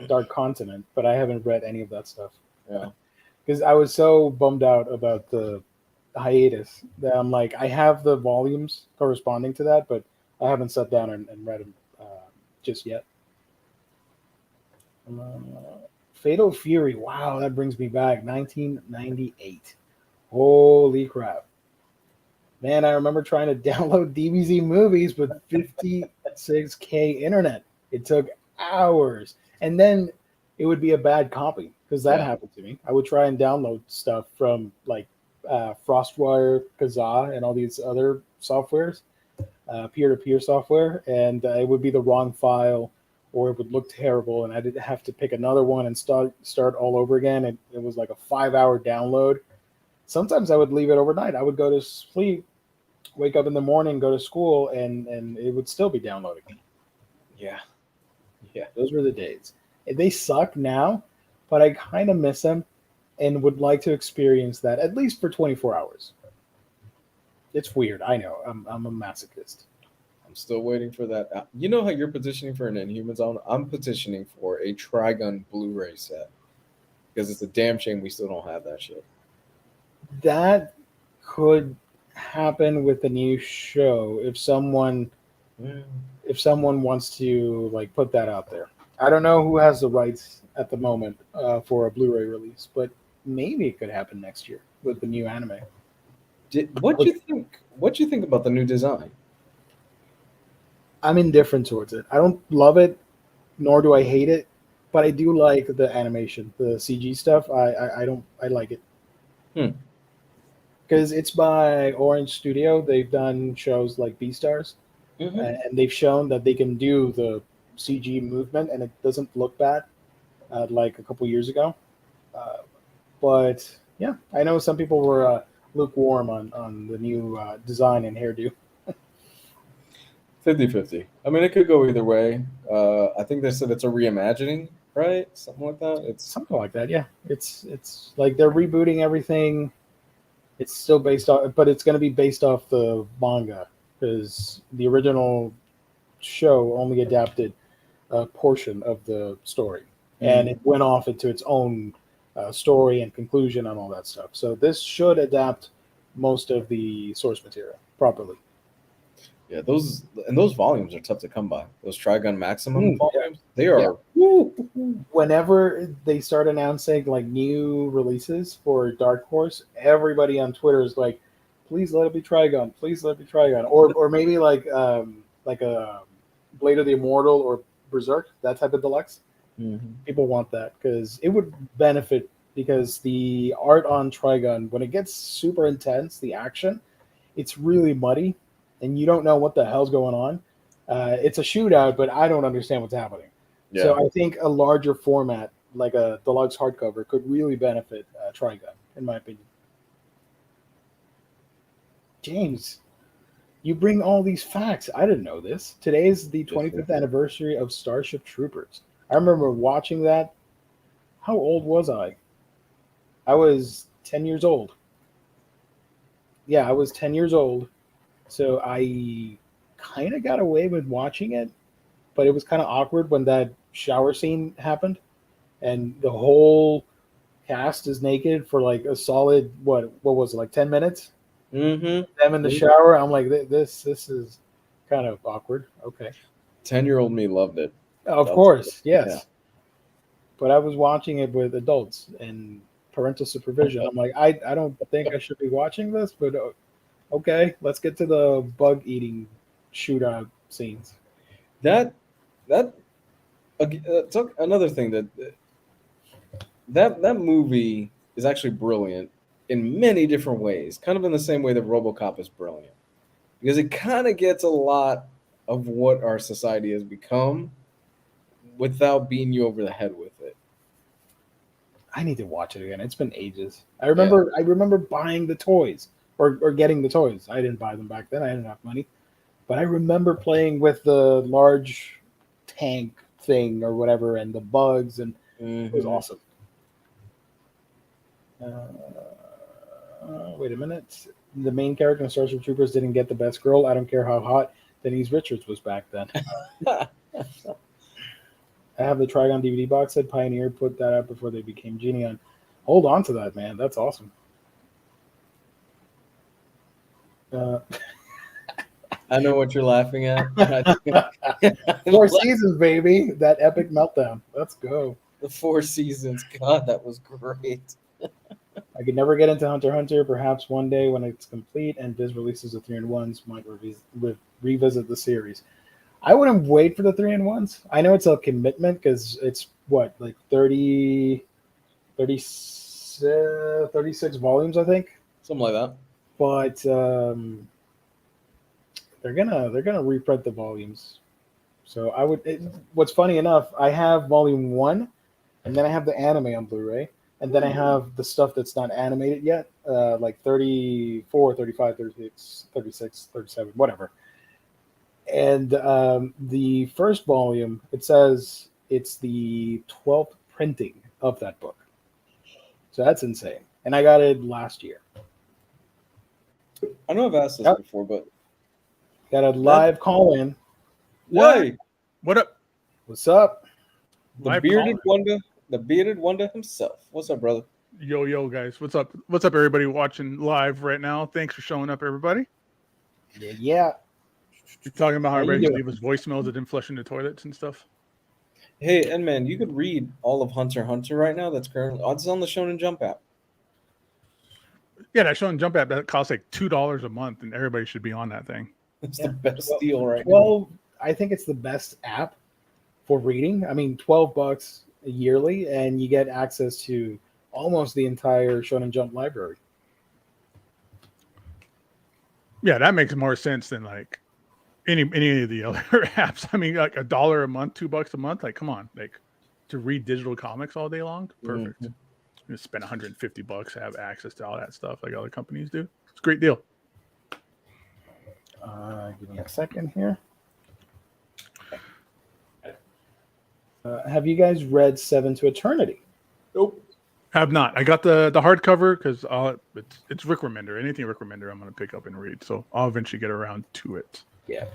Speaker 1: Dark Continent, but I haven't read any of that stuff
Speaker 2: Yeah,
Speaker 1: because I was so bummed out about the hiatus that I'm like, I have the volumes corresponding to that, but I haven't sat down and read them just yet. Uh, Fatal Fury. Wow, that brings me back. 1998. Holy crap. Man, I remember trying to download DBZ movies with 56K internet. It took hours. And then it would be a bad copy because that
Speaker 2: Yeah.
Speaker 1: happened to me. I would try and download stuff from like FrostWire, Kazaa, and all these other softwares, peer-to-peer software, and it would be the wrong file or it would look terrible, and I'd have to pick another one and start all over again. It was like a 5-hour download. Sometimes I would leave it overnight. I would go to sleep, wake up in the morning, go to school, and it would still be downloading.
Speaker 2: Yeah. Yeah.
Speaker 1: Those were the days. They suck now, but I kind of miss them and would like to experience that at least for 24 hours. It's weird. I know. I'm a masochist.
Speaker 2: I'm still waiting for that. You know how you're petitioning for an Inhumans on? I'm petitioning for a Trigun Blu-ray set because it's a damn shame we still don't have that shit.
Speaker 1: That could happen with the new show if someone wants to like put that out there. I don't know who has the rights at the moment for a Blu-ray release, but maybe it could happen next year with the new anime.
Speaker 2: What do you think? What do you think about the new design?
Speaker 1: I'm indifferent towards it. I don't love it, nor do I hate it, but I do like the animation, the CG stuff. I like it. Because it's by Orange Studio. They've done shows like Beastars, and they've shown that they can do the CG movement, and it doesn't look bad, like a couple years ago. But yeah, I know some people were lukewarm on the new design and hairdo.
Speaker 2: 50-50. I mean, it could go either way. I think they said it's a reimagining, right? Something like that. It's
Speaker 1: Something like that, yeah. It's like they're rebooting everything. It's still based off, but it's going to be based off the manga because the original show only adapted a portion of the story, and it went off into its own story and conclusion and all that stuff. So this should adapt most of the source material properly.
Speaker 2: yeah, those volumes are tough to come by. Those Trigun Maximum volumes, they
Speaker 1: Yeah.
Speaker 2: are. Woo.
Speaker 1: Whenever they start announcing like new releases for Dark Horse, everybody on Twitter is like, "Please let it be Trigun. Please let it be Trigun." Or maybe like a Blade of the Immortal or Berserk, that type of deluxe. People want that because it would benefit because the art on Trigun, when it gets super intense, the action, it's really muddy and you don't know what the hell's going on. It's a shootout, but I don't understand what's happening.
Speaker 2: Yeah.
Speaker 1: So I think a larger format, like a deluxe hardcover, could really benefit Trigun, in my opinion. James, you bring all these facts. I didn't know this. Today is the 25th anniversary of Starship Troopers. I remember watching that. How old was I? I was 10 years old. Yeah, I was 10 years old. So I kind of got away with watching it, but it was kind of awkward when that shower scene happened and the whole cast is naked for like a solid, what was it, like 10 minutes? Them in the shower. I'm like, this is kind of awkward. Okay.
Speaker 2: 10-year-old me loved it.
Speaker 1: Of course, yes. Yeah. But I was watching it with adults and parental supervision. I'm like, I don't think I should be watching this, but okay, let's get to the bug eating shootout scenes.
Speaker 2: That another thing that movie is actually brilliant in many different ways, kind of in the same way that RoboCop is brilliant, because it kind of gets a lot of what our society has become without beating you over the head with it.
Speaker 1: I need to watch it again. It's been ages. I remember buying the toys or getting the toys. I didn't buy them back then. I didn't have money. But I remember playing with the large tank thing or whatever and the bugs, and it was awesome. Wait a minute. The main character in Starship Troopers didn't get the best girl. I don't care how hot Denise Richards was back then. I have the Trigon DVD box set. Pioneer put that out before they became Genion. Hold on to that, man. That's awesome.
Speaker 2: I know what you're laughing at.
Speaker 1: 4 seasons, baby. That epic meltdown. Let's go.
Speaker 2: The 4 seasons. God, that was great.
Speaker 1: I could never get into Hunter x Hunter. Perhaps one day when it's complete and Viz releases the 3-in-1s, might revisit the series. I wouldn't wait for the 3-in-1s. I know it's a commitment because it's what, like 36 volumes, I think.
Speaker 2: Something like that.
Speaker 1: But they're gonna reprint the volumes. So I would. What's funny enough, I have volume 1, and then I have the anime on Blu-ray, and then I have the stuff that's not animated yet, like 34, 35, 36, 36, 37, whatever. And the first volume, it says it's the 12th printing of that book. So that's insane. And I got it last year.
Speaker 2: I know I've asked this before, but
Speaker 1: got a live call in.
Speaker 2: Hey,
Speaker 3: what up?
Speaker 1: What's up?
Speaker 2: The bearded wonder himself. What's up, brother?
Speaker 3: Yo, guys. What's up? What's up, everybody watching live right now? Thanks for showing up, everybody.
Speaker 1: Yeah.
Speaker 3: You're talking about how everybody can leave us voicemails that didn't flush into toilets and stuff.
Speaker 2: Hey, and man, you could read all of Hunter x Hunter right now. That's currently it's on the Shonen Jump app.
Speaker 3: Yeah, that Shonen Jump app that costs like $2 a month, and everybody should be on that thing.
Speaker 2: It's the best deal right now.
Speaker 1: Well, I think it's the best app for reading. I mean, $12 yearly, and you get access to almost the entire Shonen Jump library.
Speaker 3: Yeah, that makes more sense than like any of the other apps. I mean, like $1 a month, $2 a month. Like, come on, like to read digital comics all day long, perfect.
Speaker 2: Mm-hmm.
Speaker 3: You spend $150 to have access to all that stuff, like other companies do. It's a great deal.
Speaker 1: Give me a second here. Have you guys read Seven to Eternity?
Speaker 2: Nope.
Speaker 3: Have not. I got the hardcover because it's Rick Remender. Anything Rick Remender, I'm going to pick up and read. So I'll eventually get around to it.
Speaker 1: Yeah.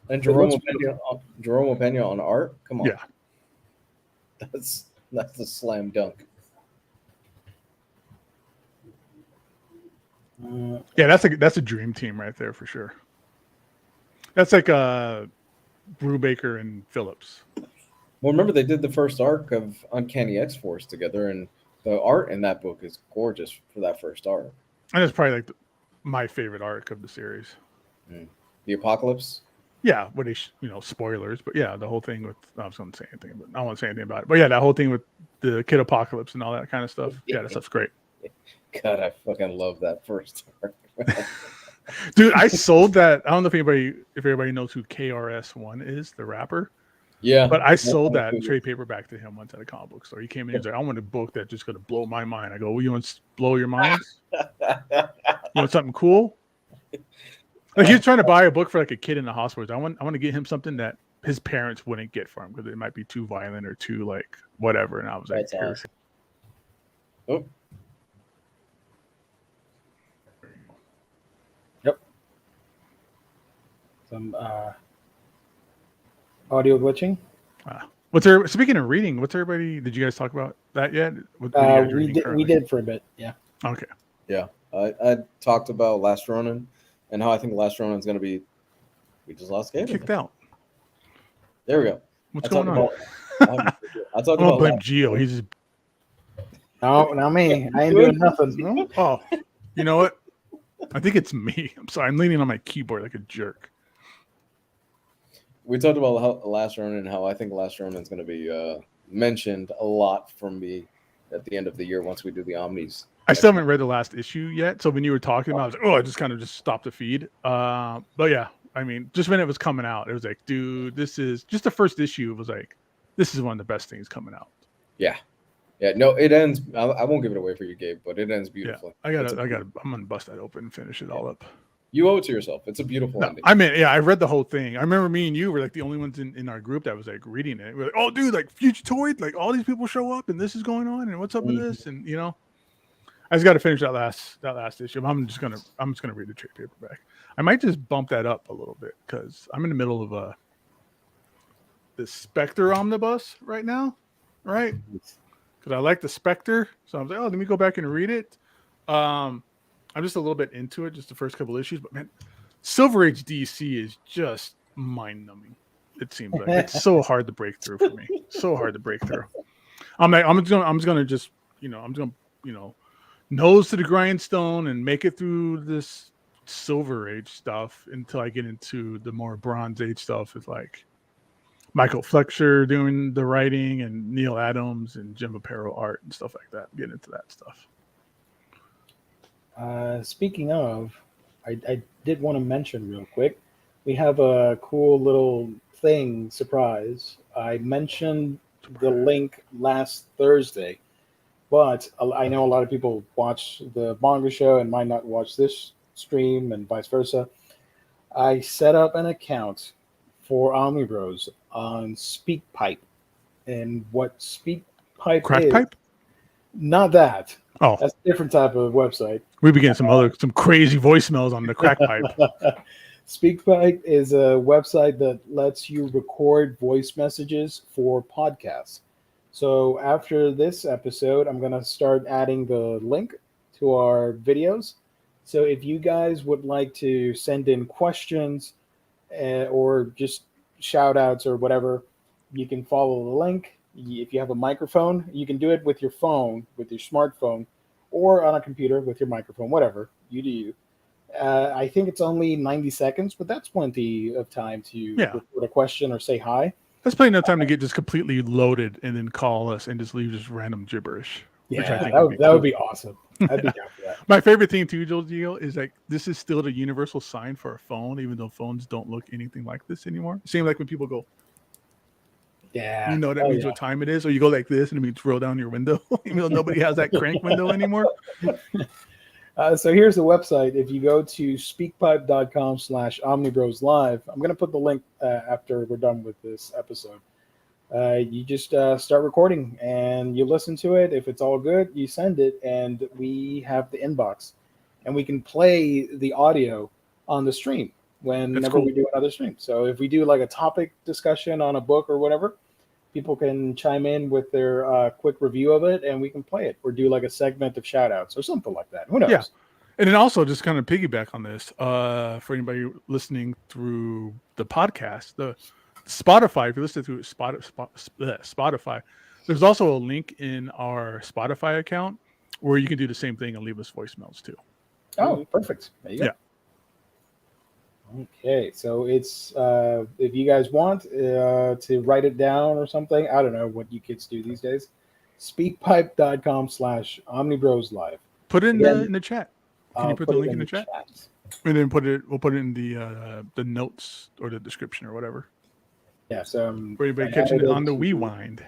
Speaker 2: And Jerome Opeña on art. Come on.
Speaker 3: Yeah.
Speaker 2: That's a slam dunk.
Speaker 3: Yeah, that's a dream team right there for sure. That's like Brubaker and Phillips.
Speaker 2: Well, remember they did the first arc of Uncanny X-Force together, and the art in that book is gorgeous for that first arc.
Speaker 3: And it's probably like my favorite arc of the series.
Speaker 2: The Apocalypse.
Speaker 3: Yeah, what spoilers, but yeah, the whole thing with I was going to say anything, but I don't want to say anything about it. But yeah, that whole thing with the Kid Apocalypse and all that kind of stuff. Yeah, that stuff's great.
Speaker 2: God, I fucking love that first arc.
Speaker 3: Dude, I sold that. I don't know if everybody knows who KRS-One is, the rapper.
Speaker 2: Yeah.
Speaker 3: But I sold that trade paperback to him once at a comic book store. He came in and was like, I want a book that's just going to blow my mind. I go, well, you want to blow your minds? You want something cool? Like, he was trying to buy a book for like a kid in the hospital. I want to get him something that his parents wouldn't get for him because it might be too violent or too like whatever. And I was like,
Speaker 2: awesome. Oh.
Speaker 1: Yep. Some audio glitching.
Speaker 3: Speaking of reading, did you guys talk about that yet?
Speaker 1: We did for a bit. Yeah.
Speaker 3: Okay.
Speaker 2: Yeah. I talked about Last Ronin and how I think Last Ronin is going to be. We just lost Gabe.
Speaker 3: Kicked out.
Speaker 2: There we go.
Speaker 3: What's going on?
Speaker 2: I talked about
Speaker 3: blame Gio. He's just...
Speaker 1: No, not me. I ain't doing nothing.
Speaker 3: Oh, you know what? I think it's me. I'm sorry. I'm leaning on my keyboard like a jerk.
Speaker 2: We talked about Last Ronin and how I think Last Ronin is going to be mentioned a lot from me at the end of the year once we do the Omnis.
Speaker 3: I still haven't read the last issue yet. So when you were talking about it, I was like, I just kind of stopped the feed. But yeah, I mean, just when it was coming out, it was like, dude, this is just the first issue. It was like, this is one of the best things coming out.
Speaker 2: Yeah. Yeah. No, it ends. I won't give it away for you, Gabe, but it ends beautifully.
Speaker 3: Yeah, I'm going to bust that open and finish it all up.
Speaker 2: You owe it to yourself. It's a beautiful ending.
Speaker 3: I mean, yeah, I read the whole thing. I remember me and you were like the only ones in our group that was like reading it. We're like, oh, dude, like Fugitoid, like all these people show up and this is going on and what's up with this? And I just got to finish that last issue. I'm just gonna read the trade paperback. I might just bump that up a little bit because I'm in the middle of the Spectre Omnibus right now, right? Because I like the Spectre, so I was like, let me go back and read it. I'm just a little bit into it, just the first couple issues, but man, Silver Age DC is just mind-numbing. It seems like it's so hard to break through for me. So hard to break through. I'm just gonna nose to the grindstone and make it through this Silver Age stuff until I get into the more Bronze Age stuff. It's like Michael Fletcher doing the writing and Neil Adams and Jim Aparo art and stuff like that. Get into that stuff.
Speaker 1: Speaking of, I did want to mention real quick, we have a cool little thing, surprise. I mentioned the link last Thursday, but I know a lot of people watch the manga show and might not watch this stream and vice versa. I set up an account for Omnibros on SpeakPipe. And what SpeakPipe
Speaker 3: Crack
Speaker 1: is,
Speaker 3: pipe?
Speaker 1: not that.
Speaker 3: Oh,
Speaker 1: That's a different type of website.
Speaker 3: we begin some crazy voicemails on the crack pipe.
Speaker 1: SpeakPipe is a website that lets you record voice messages for podcasts. So after this episode, I'm going to start adding the link to our videos. So if you guys would like to send in questions or just shout outs or whatever, you can follow the link. If you have a microphone, you can do it with your phone, with your smartphone, or on a computer with your microphone, whatever. You do you. I think it's only 90 seconds, but that's plenty of time to record a question or say hi.
Speaker 3: That's plenty of time to get just completely loaded and then call us and just leave just random gibberish.
Speaker 1: Yeah,
Speaker 3: which I think
Speaker 1: that would be awesome. I'd be down for that.
Speaker 3: My favorite thing too, Joe, is like this is still the universal sign for a phone, even though phones don't look anything like this anymore. It seems like when people go,
Speaker 1: yeah,
Speaker 3: you know that means what time it is, or you go like this and it means roll down your window, even though nobody has that crank window anymore.
Speaker 1: So here's the website. If you go to speakpipe.com/omnibroslive, I'm going to put the link after we're done with this episode. You just start recording and you listen to it. If it's all good, you send it, and we have the inbox, and we can play the audio on the stream whenever we do another stream. So if we do like a topic discussion on a book or whatever, people can chime in with their quick review of it, and we can play it or do like a segment of shout outs or something like that. Who knows?
Speaker 3: Yeah. And then also just kind of piggyback on this, for anybody listening through the podcast, the Spotify, if you listen through Spotify, there's also a link in our Spotify account where you can do the same thing and leave us voicemails too.
Speaker 1: Oh, perfect. There you go.
Speaker 3: Yeah.
Speaker 1: Okay, so it's if you guys want to write it down or something, I don't know what you kids do these days. Speakpipe.com/omnibroslive.
Speaker 3: Put it in the chat. Can you put the link in the chat? And then we'll put it in the notes or the description or whatever.
Speaker 1: Yeah, so
Speaker 3: for anybody catching it on the rewind.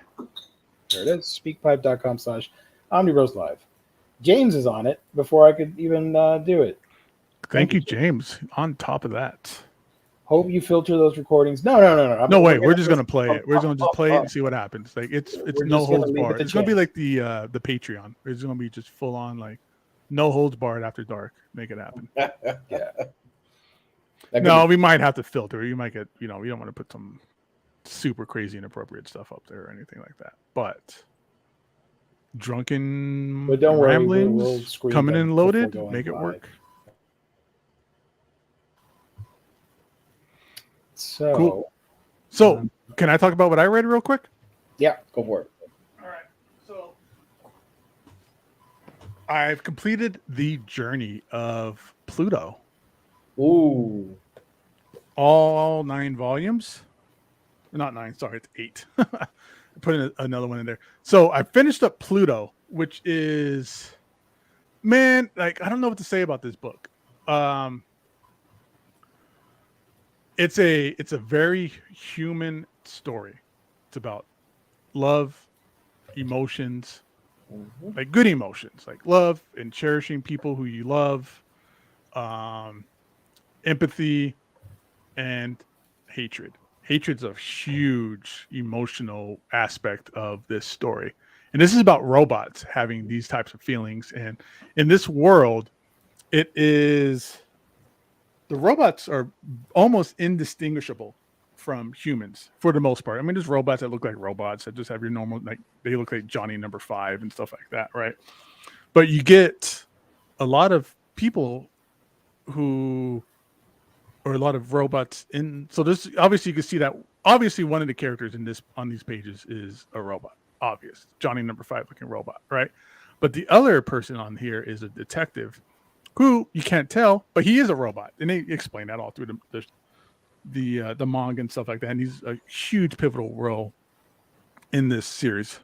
Speaker 1: There it is. Speakpipe.com/omnibroslive. James is on it before I could even do it.
Speaker 3: Thank you, James. On top of that.
Speaker 1: Hope you filter those recordings. No.
Speaker 3: No way. We're just gonna play it. We're gonna just play it and see what happens. Like it's no holds barred. It's gonna be like the Patreon. It's gonna be just full on like no holds barred after dark. Make it happen.
Speaker 1: Yeah.
Speaker 3: No, we might have to filter. You might get, we don't want to put some super crazy inappropriate stuff up there or anything like that. But drunken ramblings coming in loaded, make it work.
Speaker 1: So,
Speaker 3: cool. So, can I talk about what I read real quick?
Speaker 1: Yeah, go for it.
Speaker 3: All right. So, I've completed the journey of Pluto.
Speaker 2: Ooh.
Speaker 3: All 9 volumes. Not 9, sorry, it's 8. Put in another one in there. So, I finished up Pluto, which is, man, like, I don't know what to say about this book. It's a very human story. It's about love, emotions, like good emotions, like love and cherishing people who you love, empathy, and hatred. Hatred's a huge emotional aspect of this story. And this is about robots having these types of feelings. And in this world, it is... the robots are almost indistinguishable from humans for the most part. I mean, there's robots that look like robots that just have your normal, like they look like Johnny Number 5 and stuff like that, right? But you get a lot of people or a lot of robots in. So this obviously you can see that obviously one of the characters on these pages is a robot. Obvious Johnny Number 5 looking robot, right? But the other person on here is a detective who you can't tell, but he is a robot, and they explain that all through the manga and stuff like that. And he's a huge pivotal role in this series.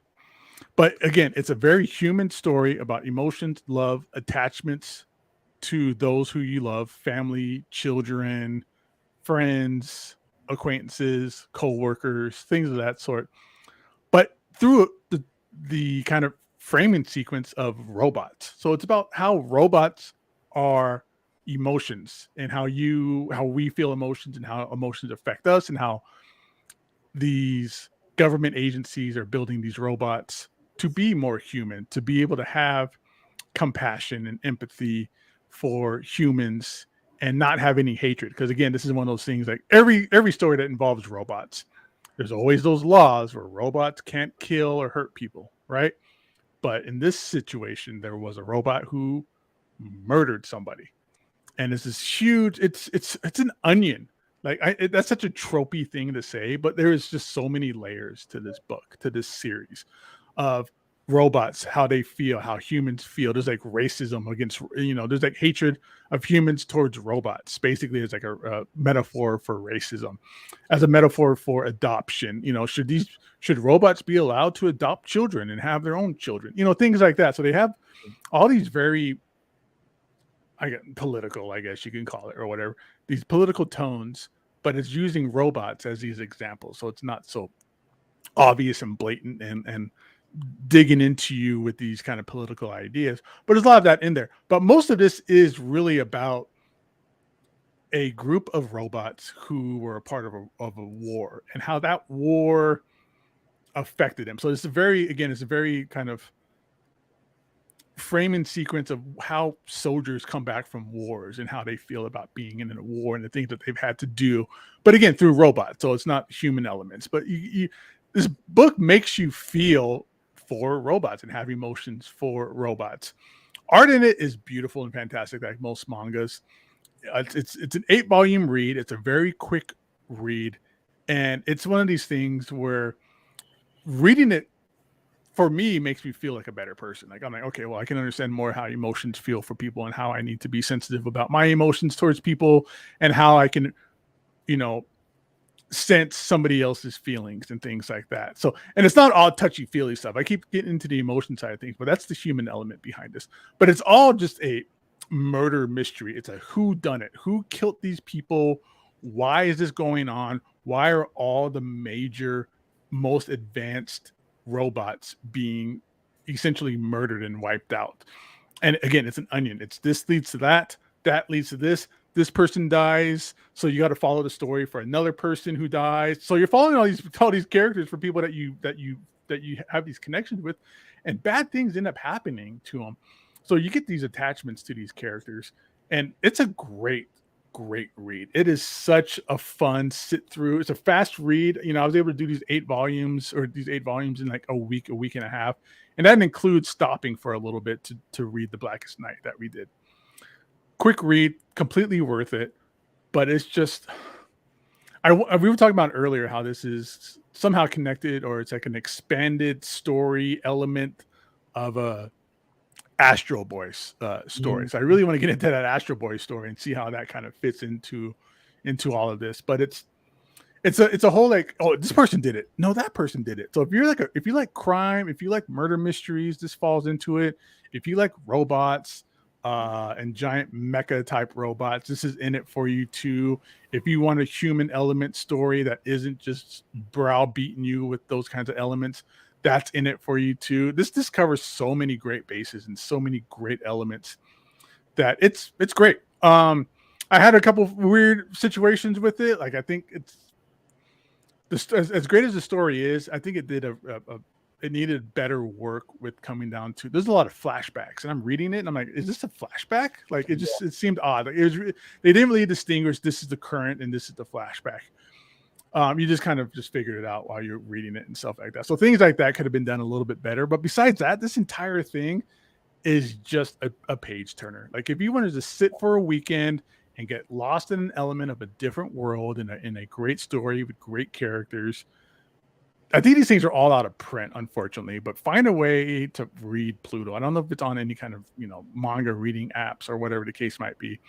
Speaker 3: But again, it's a very human story about emotions, love, attachments to those who you love, family, children, friends, acquaintances, co-workers, things of that sort. But through the kind of framing sequence of robots. So it's about how robots are emotions and how we feel emotions and how emotions affect us, and how these government agencies are building these robots to be more human, to be able to have compassion and empathy for humans and not have any hatred. Because again, this is one of those things, like every story that involves robots, there's always those laws where robots can't kill or hurt people, right? But in this situation, there was a robot who murdered somebody, and it's this huge. It's an onion. Like that's such a tropey thing to say, but there is just so many layers to this book, to this series, of robots, how they feel, how humans feel. There's like racism against, there's like hatred of humans towards robots. Basically, it's like a metaphor for racism, as a metaphor for adoption. Should robots be allowed to adopt children and have their own children? Things like that. So they have all these very, political, I guess you can call it, or whatever, these political tones, but it's using robots as these examples. So it's not so obvious and blatant and digging into you with these kind of political ideas, but there's a lot of that in there. But most of this is really about a group of robots who were a part of a war, and how that war affected them. So it's a very kind of framing sequence of how soldiers come back from wars and how they feel about being in a war and the things that they've had to do, but again, through robots. So it's not human elements, but this book makes you feel for robots and have emotions for robots. Art in it is beautiful and fantastic, like most mangas. It's an 8-volume read. It's a very quick read, and it's one of these things where reading it, for me, makes me feel like a better person. Like I'm like, okay, well, I can understand more how emotions feel for people and how I need to be sensitive about my emotions towards people, and how I can, sense somebody else's feelings and things like that. So, and it's not all touchy-feely stuff. I keep getting into the emotion side of things, but that's the human element behind this. But it's all just a murder mystery. It's a who done it, who killed these people, why is this going on, why are all the major, most advanced robots being essentially murdered and wiped out. And again, it's an onion. It's this leads to that leads to this person dies, so you got to follow the story for another person who dies. So you're following all these characters for people that you have these connections with, and bad things end up happening to them. So you get these attachments to these characters, and it's a great read. It is such a fun sit through. It's a fast read. I was able to do these 8 volumes in like a week and a half, and that includes stopping for a little bit to read The Blackest Night that we did. Quick read, completely worth it. But it's just, we were talking about earlier how this is somehow connected, or it's like an expanded story element of a Astro Boy story. So I really want to get into that Astro Boy story and see how that kind of fits into all of this. But it's a whole like, oh, this person did it. No, that person did it. So if you like crime, if you like murder mysteries, this falls into it. If you like robots and giant mecha type robots, this is in it for you too. If you want a human element story that isn't just browbeating you with those kinds of elements, that's in it for you too. This covers so many great bases and so many great elements that it's great. I had a couple weird situations with it. Like I think it's as great as the story is, I think it did it needed better work with coming down to. There's a lot of flashbacks, and I'm reading it, and I'm like, is this a flashback? Like it seemed odd. Like they didn't really distinguish. This is the current, and this is the flashback. You just kind of figured it out while you're reading it and stuff like that. So things like that could have been done a little bit better. But besides that, this entire thing is just a page turner. Like if you wanted to sit for a weekend and get lost in an element of a different world in a great story with great characters, I think these things are all out of print, unfortunately, but find a way to read Pluto. I don't know if it's on any kind of, manga reading apps or whatever the case might be,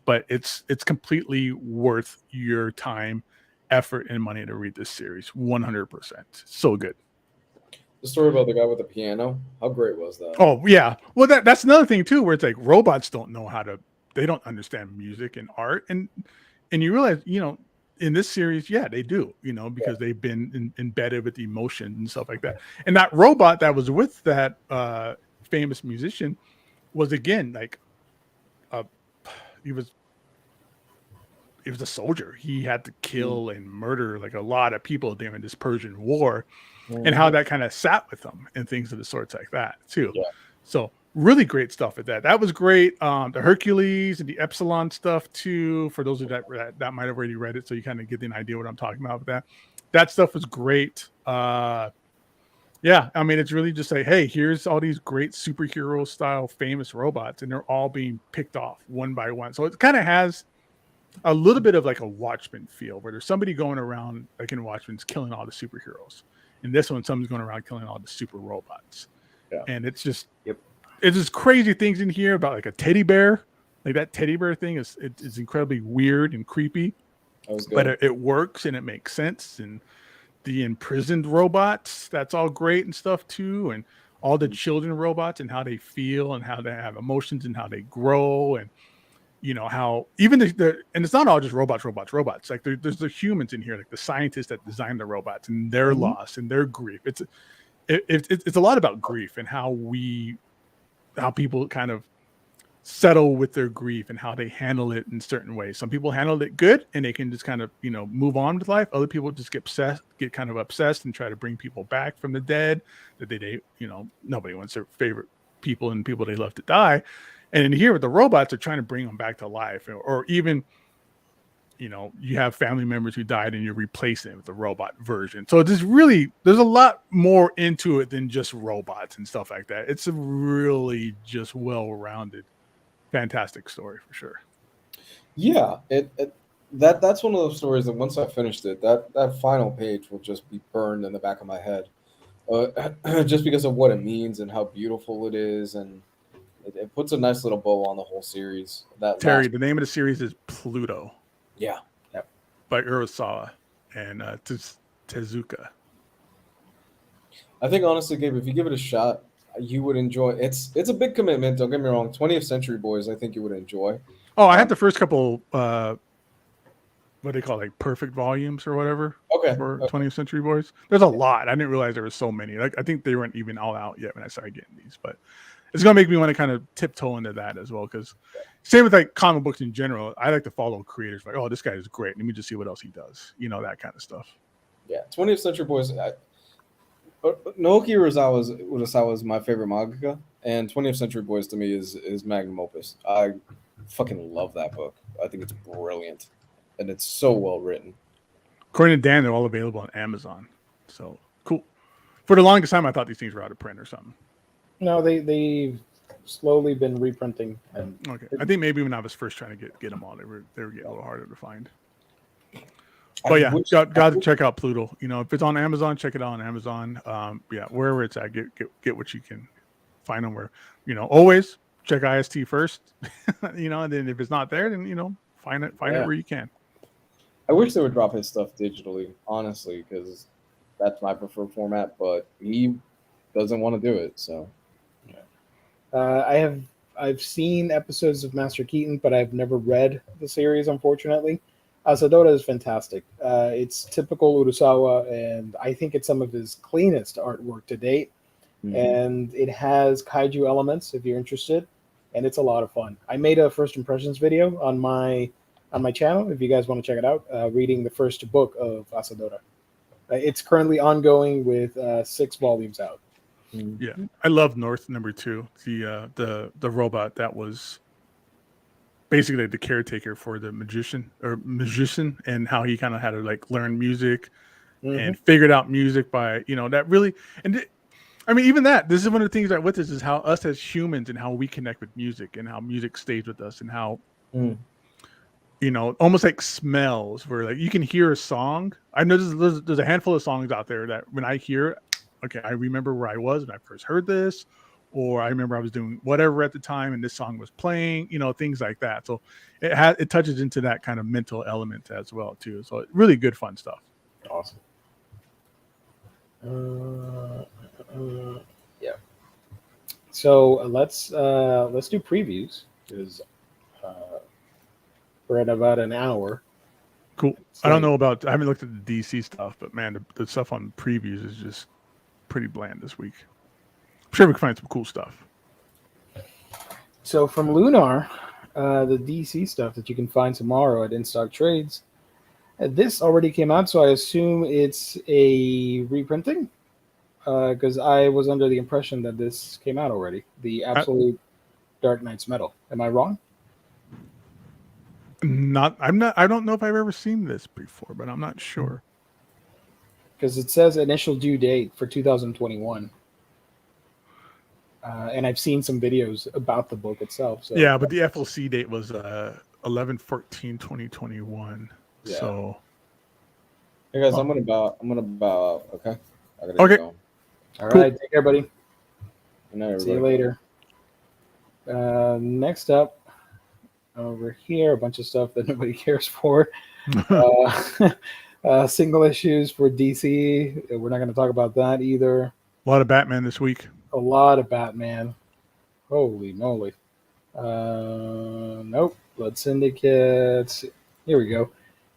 Speaker 3: but it's completely worth your time, effort, and money to read this series. 100%. So good.
Speaker 2: The story about the guy with the piano, how great was that?
Speaker 3: Oh yeah. Well, that's another thing too, where it's like robots don't know they don't understand music and art, and you realize, in this series, yeah, they do, because they've been embedded with emotion and stuff like that. And that robot that was with that famous musician was, again, like he was a soldier. He had to kill and murder like a lot of people during this Persian War, and how that kind of sat with them and things of the sorts like that too.
Speaker 2: Yeah.
Speaker 3: So really great stuff at that. That was great. The Hercules and the Epsilon stuff too, for those of that might have already read it, so you kind of get an idea what I'm talking about with that. That stuff was great. Yeah, I mean, it's really just like, hey, here's all these great superhero style famous robots, and they're all being picked off one by one. So it kind of has a little bit of like a Watchmen feel, where there's somebody going around, like in Watchmen's, killing all the superheroes. In this one, someone's going around killing all the super robots.
Speaker 2: Yeah.
Speaker 3: And it's just, it's just crazy things in here about like a teddy bear. Like that teddy bear thing is incredibly weird and creepy, but it works and it makes sense. And the imprisoned robots, that's all great and stuff too. And all the children robots and how they feel and how they have emotions and how they grow, and how even the and it's not all just robots. Like there's the humans in here, like the scientists that designed the robots and their loss and their grief. It's a lot about grief and how people kind of settle with their grief and how they handle it in certain ways. Some people handle it good and they can just kind of, move on with life. Other people just get kind of obsessed and try to bring people back from the dead that they nobody wants their favorite people and people they love to die. And in here with the robots, they're trying to bring them back to life, or even, you have family members who died and you're replacing it with the robot version. So there's a lot more into it than just robots and stuff like that. It's a really just well-rounded, fantastic story for sure.
Speaker 2: Yeah, that's one of those stories that once I finished it, that final page will just be burned in the back of my head, just because of what it means and how beautiful it is, and it puts a nice little bow on the whole series.
Speaker 3: Terry, the name of the series is Pluto.
Speaker 2: Yeah. Yep.
Speaker 3: By Urasawa and Tezuka.
Speaker 2: I think honestly, Gabe, if you give it a shot, you would enjoy it. It's a big commitment, don't get me wrong. 20th Century Boys, I think you would enjoy.
Speaker 3: Oh, I had the first couple what they call, like, perfect volumes or whatever.
Speaker 2: Okay.
Speaker 3: For 20th Century Boys. There's a lot. I didn't realize there were so many. Like, I think they weren't even all out yet when I started getting these, but it's gonna make me want to kind of tiptoe into that as well, because same with like comic books in general. I like to follow creators like, oh, this guy is great. Let me just see what else he does. That kind of stuff.
Speaker 2: Yeah, 20th Century Boys. Naoki Urasawa is my favorite mangaka, and 20th Century Boys to me is magnum opus. I fucking love that book. I think it's brilliant, and it's so well written.
Speaker 3: According to Dan, they're all available on Amazon. So cool. For the longest time, I thought these things were out of print or something.
Speaker 1: No, they've slowly been reprinting. And
Speaker 3: okay, I think maybe when I was first trying to get them all, they were getting a little harder to find. But yeah, got to check out Pluto. If it's on Amazon, check it out on Amazon. Yeah, wherever it's at, get what you can find them. Where always check IST first. And then if it's not there, then find it where you can.
Speaker 2: I wish they would drop his stuff digitally, honestly, because that's my preferred format. But he doesn't want to do it, so.
Speaker 1: I've seen episodes of Master Keaton, but I've never read the series, unfortunately. Asadora is fantastic. It's typical Urasawa, and I think it's some of his cleanest artwork to date. Mm-hmm. And it has kaiju elements, if you're interested, and it's a lot of fun. I made a first impressions video on my channel, if you guys want to check it out, reading the first book of Asadora. It's currently ongoing with 6 volumes out.
Speaker 3: Yeah, I love North #2, the robot that was basically the caretaker for the magician, and how he kind of had to like learn music and figured out music by that really. And I mean, even that, this is one of the things that with this is how us as humans and how we connect with music and how music stays with us and how almost like smells where like you can hear a song. I know there's a handful of songs out there that when I hear, okay, I remember where I was when I first heard this, or I remember I was doing whatever at the time and this song was playing, things like that. So it touches into that kind of mental element as well too. So really good fun stuff.
Speaker 1: Awesome. Yeah. So let's do previews because we're at about an hour.
Speaker 3: Cool. I don't know I haven't looked at the DC stuff, but man, the stuff on previews is just pretty bland this week. I'm sure we can find some cool stuff.
Speaker 1: So from Lunar, the DC stuff that you can find tomorrow at In Stock Trades, this already came out, so I assume it's a reprinting. Because I was under the impression that this came out already. The Absolute Dark Knight's Metal. Am I wrong?
Speaker 3: I don't know if I've ever seen this before, but I'm not sure.
Speaker 1: Because it says initial due date for 2021. And I've seen some videos about the book itself. So.
Speaker 3: Yeah, but the FLC date was 11/14/2021.
Speaker 1: Yeah.
Speaker 3: So,
Speaker 2: Hey guys, I'm gonna bow out. Okay. I gotta
Speaker 3: Okay.
Speaker 2: go.
Speaker 1: All
Speaker 3: Cool.
Speaker 1: right, take care, buddy.
Speaker 2: Good night,
Speaker 1: See you
Speaker 2: everybody.
Speaker 1: later. Next up, over here, a bunch of stuff that nobody cares for. Single issues for DC. We're not going to talk about that either.
Speaker 3: a lot of Batman this week.
Speaker 1: A lot of Batman. Holy moly. Nope. Blood Syndicate. Here we go.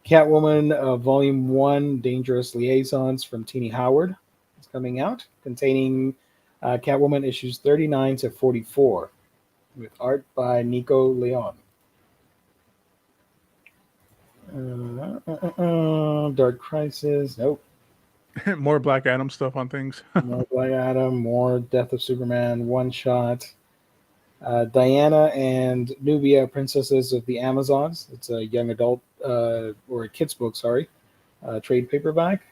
Speaker 1: Catwoman, Volume 1, Dangerous Liaisons from Teenie Howard. It's coming out, containing Catwoman issues 39 to 44, with art by Nico Leon. Dark Crisis. Nope.
Speaker 3: More Black Adam stuff on things.
Speaker 1: More Black Adam. More Death of Superman. One shot. Diana and Nubia, Princesses of the Amazons. It's a young adult or a kid's book. Sorry, trade paperback.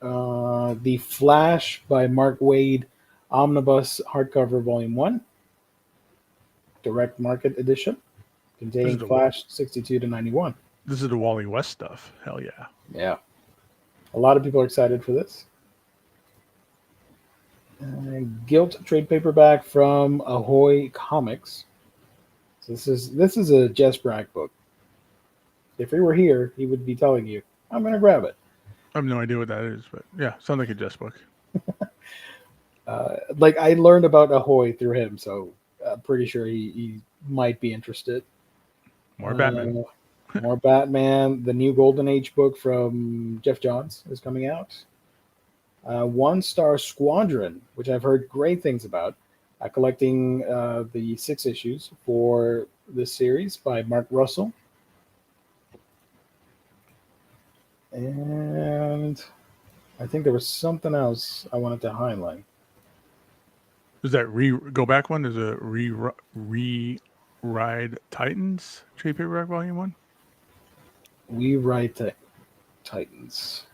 Speaker 1: The Flash by Mark Waid, Omnibus Hardcover Volume 1, Direct Market Edition, containing Flash 62 to 91.
Speaker 3: This is the Wally West stuff. Hell yeah.
Speaker 1: Yeah. A lot of people are excited for this. Guilt trade paperback from Ahoy Comics. So this is a Jess Brack book. If he were here, he would be telling you, I'm going to grab it.
Speaker 3: I have no idea what that is, but yeah, sounds like a Jess book.
Speaker 1: Like I learned about Ahoy through him, so I'm pretty sure he might be interested.
Speaker 3: More Batman.
Speaker 1: More Batman. The new Golden Age book from Jeff Johns is coming out. One Star Squadron, which I've heard great things about, collecting the 6 issues for this series by Mark Russell. And I think there was something else I wanted to highlight.
Speaker 3: Is that go back one? There's a Ride Titans trade paperback volume 1.
Speaker 1: We Ride Titans.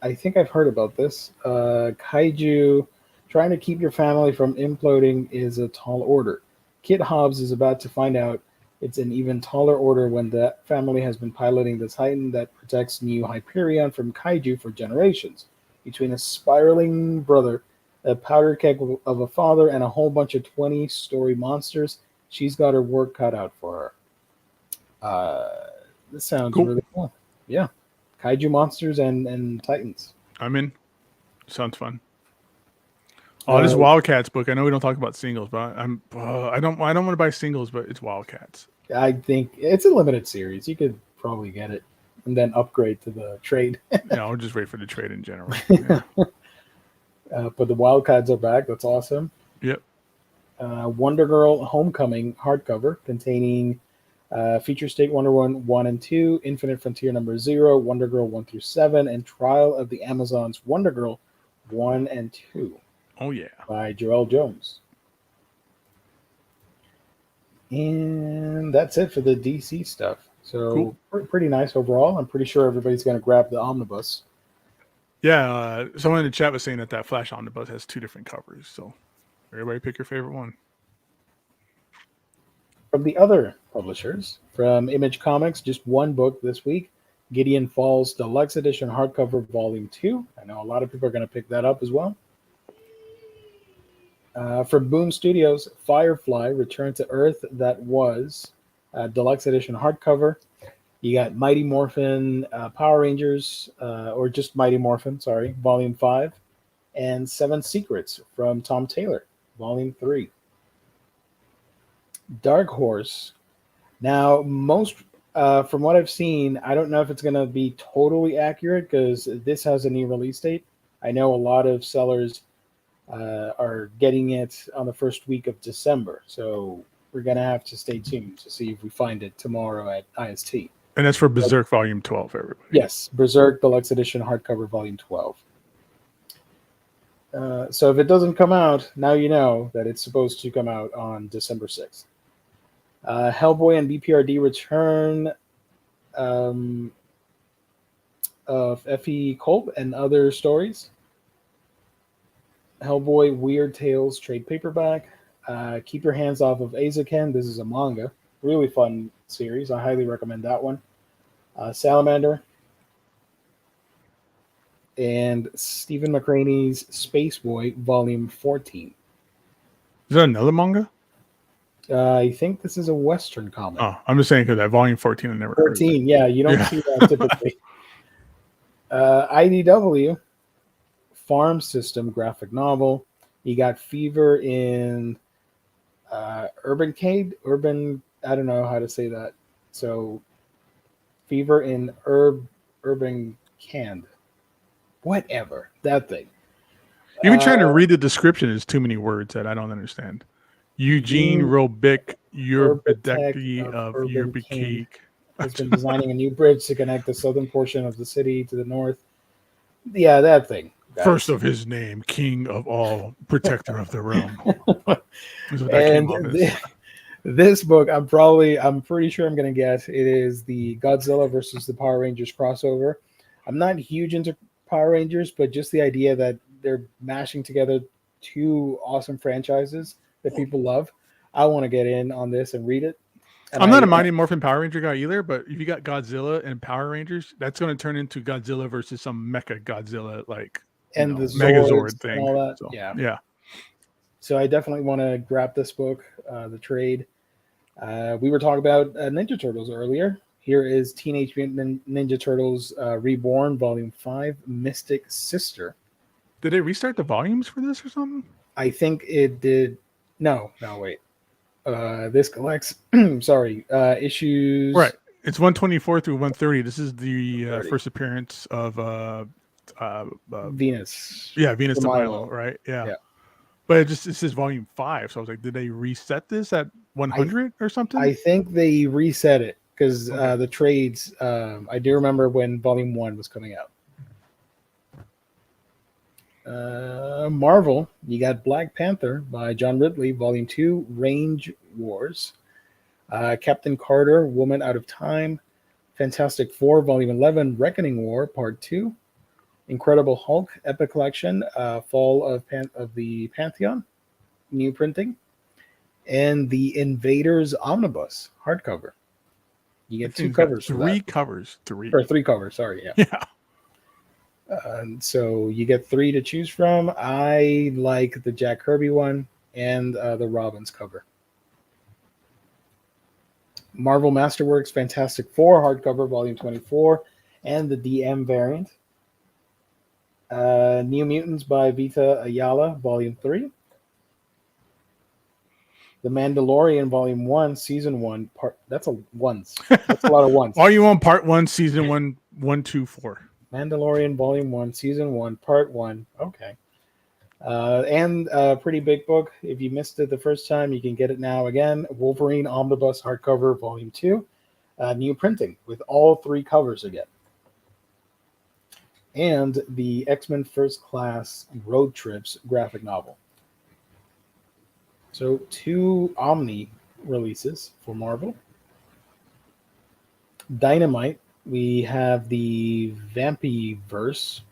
Speaker 1: I think I've heard about this. Kaiju, trying to keep your family from imploding is a tall order. Kit Hobbs is about to find out it's an even taller order when the family has been piloting the Titan that protects New Hyperion from Kaiju for generations. Between a spiraling brother, a powder keg of a father, and a whole bunch of 20-story monsters, she's got her work cut out for her. This sounds really cool. Yeah. Kaiju monsters and Titans.
Speaker 3: I'm in. Sounds fun. Oh, this Wildcats book. I know we don't talk about singles, but I don't want to buy singles, but it's Wildcats.
Speaker 1: I think it's a limited series. You could probably get it and then upgrade to the trade.
Speaker 3: Yeah, I'll just wait for the trade in general. Yeah.
Speaker 1: But the Wildcats are back. That's awesome.
Speaker 3: Yep.
Speaker 1: Wonder Girl Homecoming hardcover containing Future State Wonder Woman 1 and 2, Infinite Frontier number 0, Wonder Girl 1 through 7, and Trial of the Amazons Wonder Girl 1 and 2.
Speaker 3: Oh, yeah.
Speaker 1: By Joelle Jones. And that's it for the DC stuff. So pretty nice overall. I'm pretty sure everybody's going to grab the Omnibus.
Speaker 3: Yeah, someone in the chat was saying that Flash Omnibus has 2 different covers. So everybody pick your favorite one.
Speaker 1: From the other publishers, from Image Comics, just one book this week, Gideon Falls Deluxe Edition Hardcover Volume 2. I know a lot of people are going to pick that up as well. From Boom Studios, Firefly, Return to Earth, that was Deluxe Edition Hardcover. You got Mighty Morphin Power Rangers, or just Mighty Morphin, sorry, Volume 5. And Seven Secrets from Tom Taylor, Volume 3. Dark Horse. Now, most from what I've seen, I don't know if it's going to be totally accurate because this has a new release date. I know a lot of sellers are getting it on the first week of December, so we're going to have to stay tuned to see if we find it tomorrow at IST.
Speaker 3: And that's for Berserk Volume 12, everybody.
Speaker 1: Yes, Berserk Deluxe Edition Hardcover Volume 12. So if it doesn't come out, now you know that it's supposed to come out on December 6th. Hellboy and BPRD return of Effie Kolb and other stories. Hellboy Weird Tales trade paperback. Keep Your Hands Off of Azaken. This is a manga. Really fun series. I highly recommend that one. Salamander. And Stephen McCraney's Space Boy, Volume 14.
Speaker 3: Is that another manga?
Speaker 1: I think this is a Western comic.
Speaker 3: Oh, I'm just saying because that Volume 14 I never heard of
Speaker 1: 14, yeah, you don't see that typically. IDW, Farm System graphic novel. You got Fever in Urban, I don't know how to say that. So, Fever in Urban Canned. Whatever, that thing.
Speaker 3: Even trying to read the description is too many words that I don't understand. Eugene Robic, Urbideki of Urbicake,
Speaker 1: has been designing a new bridge to connect the southern portion of the city to the north. Yeah, that thing. Guys.
Speaker 3: First of his name, King of all, Protector of the Realm.
Speaker 1: And this book, I'm pretty sure I'm going to guess it is the Godzilla versus the Power Rangers crossover. I'm not huge into Power Rangers, but just the idea that they're mashing together two awesome franchises that people love. I want to get in on this and read it. And
Speaker 3: I'm not a Mighty Morphin Power Ranger guy either, but if you got Godzilla and Power Rangers, that's going to turn into Godzilla versus some Mecha Godzilla, like
Speaker 1: and the
Speaker 3: Megazord thing.
Speaker 1: And all that.
Speaker 3: So,
Speaker 1: yeah. So I definitely want to grab this book, the trade. We were talking about Ninja Turtles earlier. Here is Teenage Mutant Ninja Turtles Reborn, Volume 5, Mystic Sister.
Speaker 3: Did they restart the volumes for this or something?
Speaker 1: I think it did. No, wait. This collects, issues.
Speaker 3: Right. It's 124 through 130. This is the first appearance of
Speaker 1: Venus.
Speaker 3: Yeah, Venus de
Speaker 1: Milo,
Speaker 3: Milo, right? Yeah. But it says volume 5. So I was like, did they reset this at 100 or something?
Speaker 1: I think they reset it because the trades, I do remember when volume 1 was coming out. Marvel, you got Black Panther by John Ridley, Volume 2, Range Wars. Captain Carter, Woman Out of Time. Fantastic Four, Volume 11, Reckoning War, Part 2. Incredible Hulk, Epic Collection, Fall of the Pantheon, new printing. And the Invaders Omnibus, hardcover. You get two covers.
Speaker 3: Three covers.
Speaker 1: Or three covers, sorry, yeah.
Speaker 3: Yeah.
Speaker 1: So you get 3 to choose from. I like the Jack Kirby one and the Robbins cover. Marvel Masterworks Fantastic Four hardcover, Volume 24, and the DM variant. New Mutants by Vita Ayala, Volume 3. The Mandalorian, Volume 1, Season 1, part. That's a ones. That's a lot of ones.
Speaker 3: Volume 1, Part 1, Season 1, 1, 2, 4.
Speaker 1: Mandalorian, Volume 1, Season 1, Part 1. Okay. And a pretty big book. If you missed it the first time, you can get it now again. Wolverine Omnibus Hardcover, Volume 2. New printing with all 3 covers again. And the X-Men First Class Road Trips graphic novel. So 2 Omni releases for Marvel. Dynamite. We have the Vampiverse,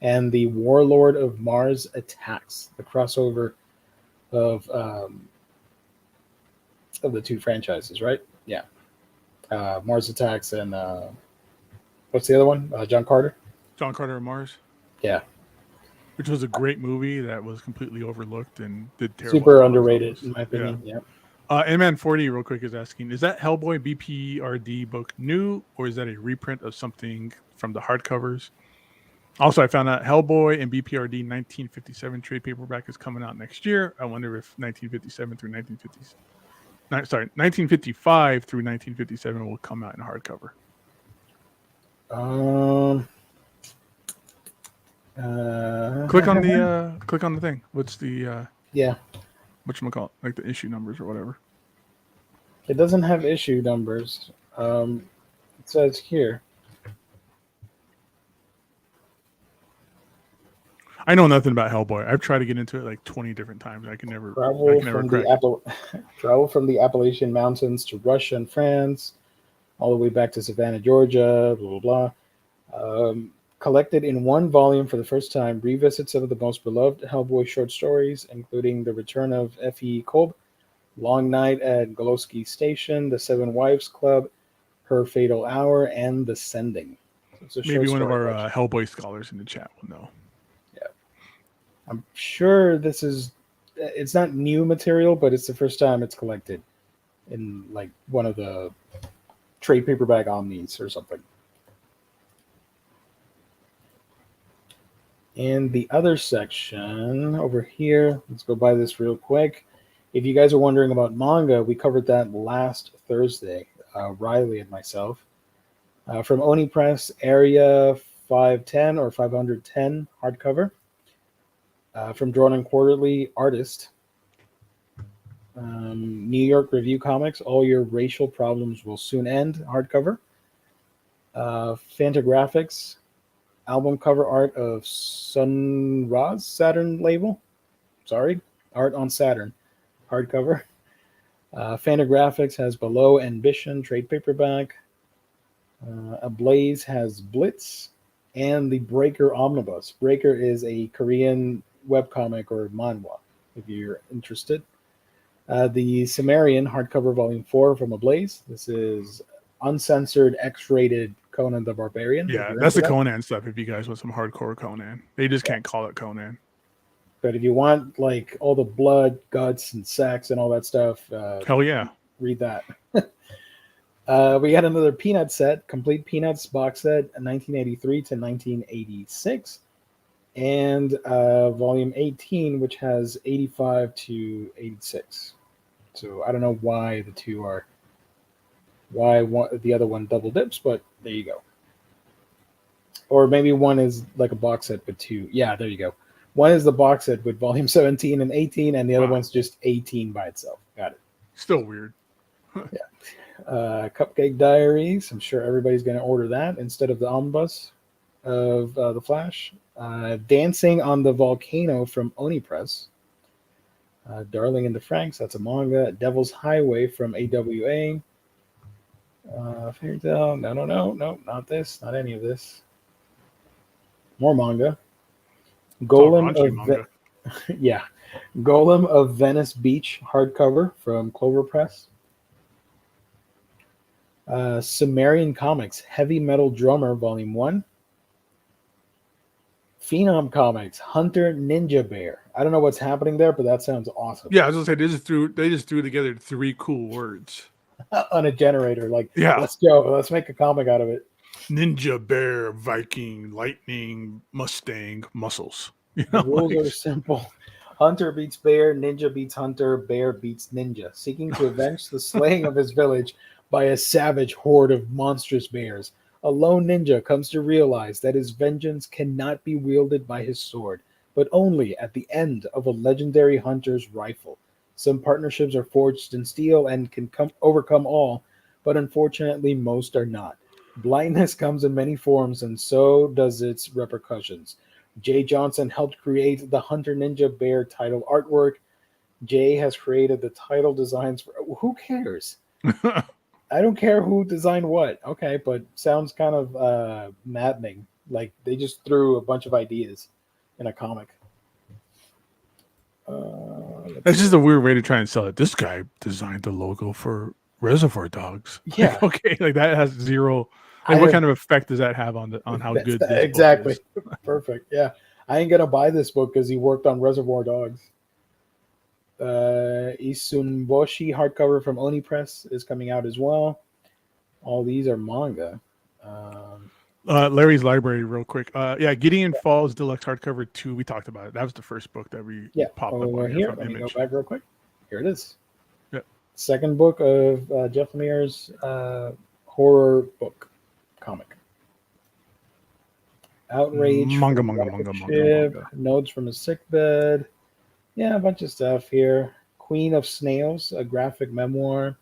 Speaker 1: and the Warlord of Mars Attacks, the crossover of of the two franchises, right? Yeah. Mars Attacks and what's the other one? John Carter.
Speaker 3: John Carter of Mars,
Speaker 1: Yeah.
Speaker 3: which was a great movie that was completely overlooked and did terrible.
Speaker 1: Super
Speaker 3: at the box
Speaker 1: underrated,
Speaker 3: office.
Speaker 1: in my opinion. Yeah.
Speaker 3: Inman 40 real quick is asking, is that Hellboy BPRD book new, or is that a reprint of something from the hardcovers? Also, I found out Hellboy and BPRD 1957 trade paperback is coming out next year. I wonder if 1957 through 1955 through 1957 will come out in hardcover. Click on the thing. What's the
Speaker 1: yeah.
Speaker 3: whatchamacallit, like the issue numbers or whatever.
Speaker 1: It doesn't have issue numbers. It says here.
Speaker 3: I know nothing about Hellboy. I've tried to get into it like 20 different times. I can never
Speaker 1: Travel from the Appalachian Mountains to Russia and France, all the way back to Savannah, Georgia, blah, blah, blah. Collected in one volume for the first time, revisits some of the most beloved Hellboy short stories, including The Return of F.E. Kolb, Long Night at Golowski Station, The Seven Wives Club, Her Fatal Hour, and The Sending. So
Speaker 3: maybe one of our Hellboy scholars in the chat will know.
Speaker 1: Yeah. I'm sure it's not new material, but it's the first time it's collected in like one of the trade paperback omnis or something. And the other section over here, let's go by this real quick. If you guys are wondering about manga, we covered that last Thursday, Riley and myself. From Oni Press, Area 510 or 510 hardcover. From Drawn and Quarterly, Artist. New York Review Comics, All Your Racial Problems Will Soon End, hardcover. Fantagraphics, album cover art of Sunraz, Saturn label. Sorry, art on Saturn, hardcover. Fantagraphics has Below Ambition, trade paperback. Ablaze has Blitz, and the Breaker Omnibus. Breaker is a Korean webcomic or manhwa, if you're interested. The Sumerian hardcover volume 4 from Ablaze. This is uncensored, X-rated Conan the Barbarian.
Speaker 3: Yeah, that's the Conan stuff. If you guys want some hardcore Conan, they just can't call it Conan.
Speaker 1: But if you want like all the blood, guts, and sex and all that stuff,
Speaker 3: hell yeah,
Speaker 1: read that. We got another Peanut set, complete Peanuts box set, 1983 to 1986, and volume 18, which has 85 to 86. So I don't know why the other one double dips, but there you go. Or maybe one is like a box set with two. Yeah, there you go. One is the box set with volume 17 and 18, and the other one's just 18 by itself. Got it.
Speaker 3: Still weird.
Speaker 1: Yeah. Cupcake Diaries. I'm sure everybody's going to order that instead of the omnibus of The Flash. Dancing on the Volcano from Oni Press. Darling in the Franxx. That's a manga. Devil's Highway from AWA. Fairy Tale. No, not this. Not any of this. More manga. Golem of
Speaker 3: manga.
Speaker 1: Yeah, Golem of Venice Beach hardcover from Clover Press. Sumerian Comics Heavy Metal Drummer Volume 1. Phenom Comics Hunter Ninja Bear. I don't know what's happening there, but that sounds awesome.
Speaker 3: Yeah, I was gonna say they just threw together 3 cool words
Speaker 1: on a generator. Like,
Speaker 3: yeah,
Speaker 1: let's go. Let's make a comic out of it.
Speaker 3: Ninja Bear, Viking, Lightning, Mustang, Muscles. You
Speaker 1: The
Speaker 3: know,
Speaker 1: rules are simple. Hunter beats bear, ninja beats hunter, bear beats ninja, seeking to avenge the slaying of his village by a savage horde of monstrous bears. A lone ninja comes to realize that his vengeance cannot be wielded by his sword, but only at the end of a legendary hunter's rifle. Some partnerships are forged in steel and can overcome all, but unfortunately most are not. Blindness comes in many forms, and so does its repercussions. Jay Johnson helped create the Hunter Ninja Bear title artwork. Jay has created the title designs for... Who cares? I don't care who designed what. Okay, but sounds kind of maddening. Like they just threw a bunch of ideas in a comic. Let's
Speaker 3: That's just a weird way to try and sell it. This guy designed the logo for Reservoir Dogs.
Speaker 1: Yeah.
Speaker 3: Like, okay, like that has zero. Like, what kind of effect does that have on how good this
Speaker 1: exactly
Speaker 3: book is?
Speaker 1: Perfect. Yeah, I ain't gonna buy this book because he worked on Reservoir Dogs. Isunboshi hardcover from Oni Press is coming out as well. All these are manga.
Speaker 3: Larry's Library, real quick. Yeah, Gideon Falls Deluxe Hardcover 2. We talked about it. That was the first book that we popped up
Speaker 1: over
Speaker 3: on
Speaker 1: here.
Speaker 3: from
Speaker 1: Let me
Speaker 3: Image.
Speaker 1: go back real quick. Here it is.
Speaker 3: Yep.
Speaker 1: Second book of Jeff Lemire's horror book comic. Outrage.
Speaker 3: Manga.
Speaker 1: Notes from a sickbed. Yeah, a bunch of stuff here. Queen of Snails, a graphic memoir.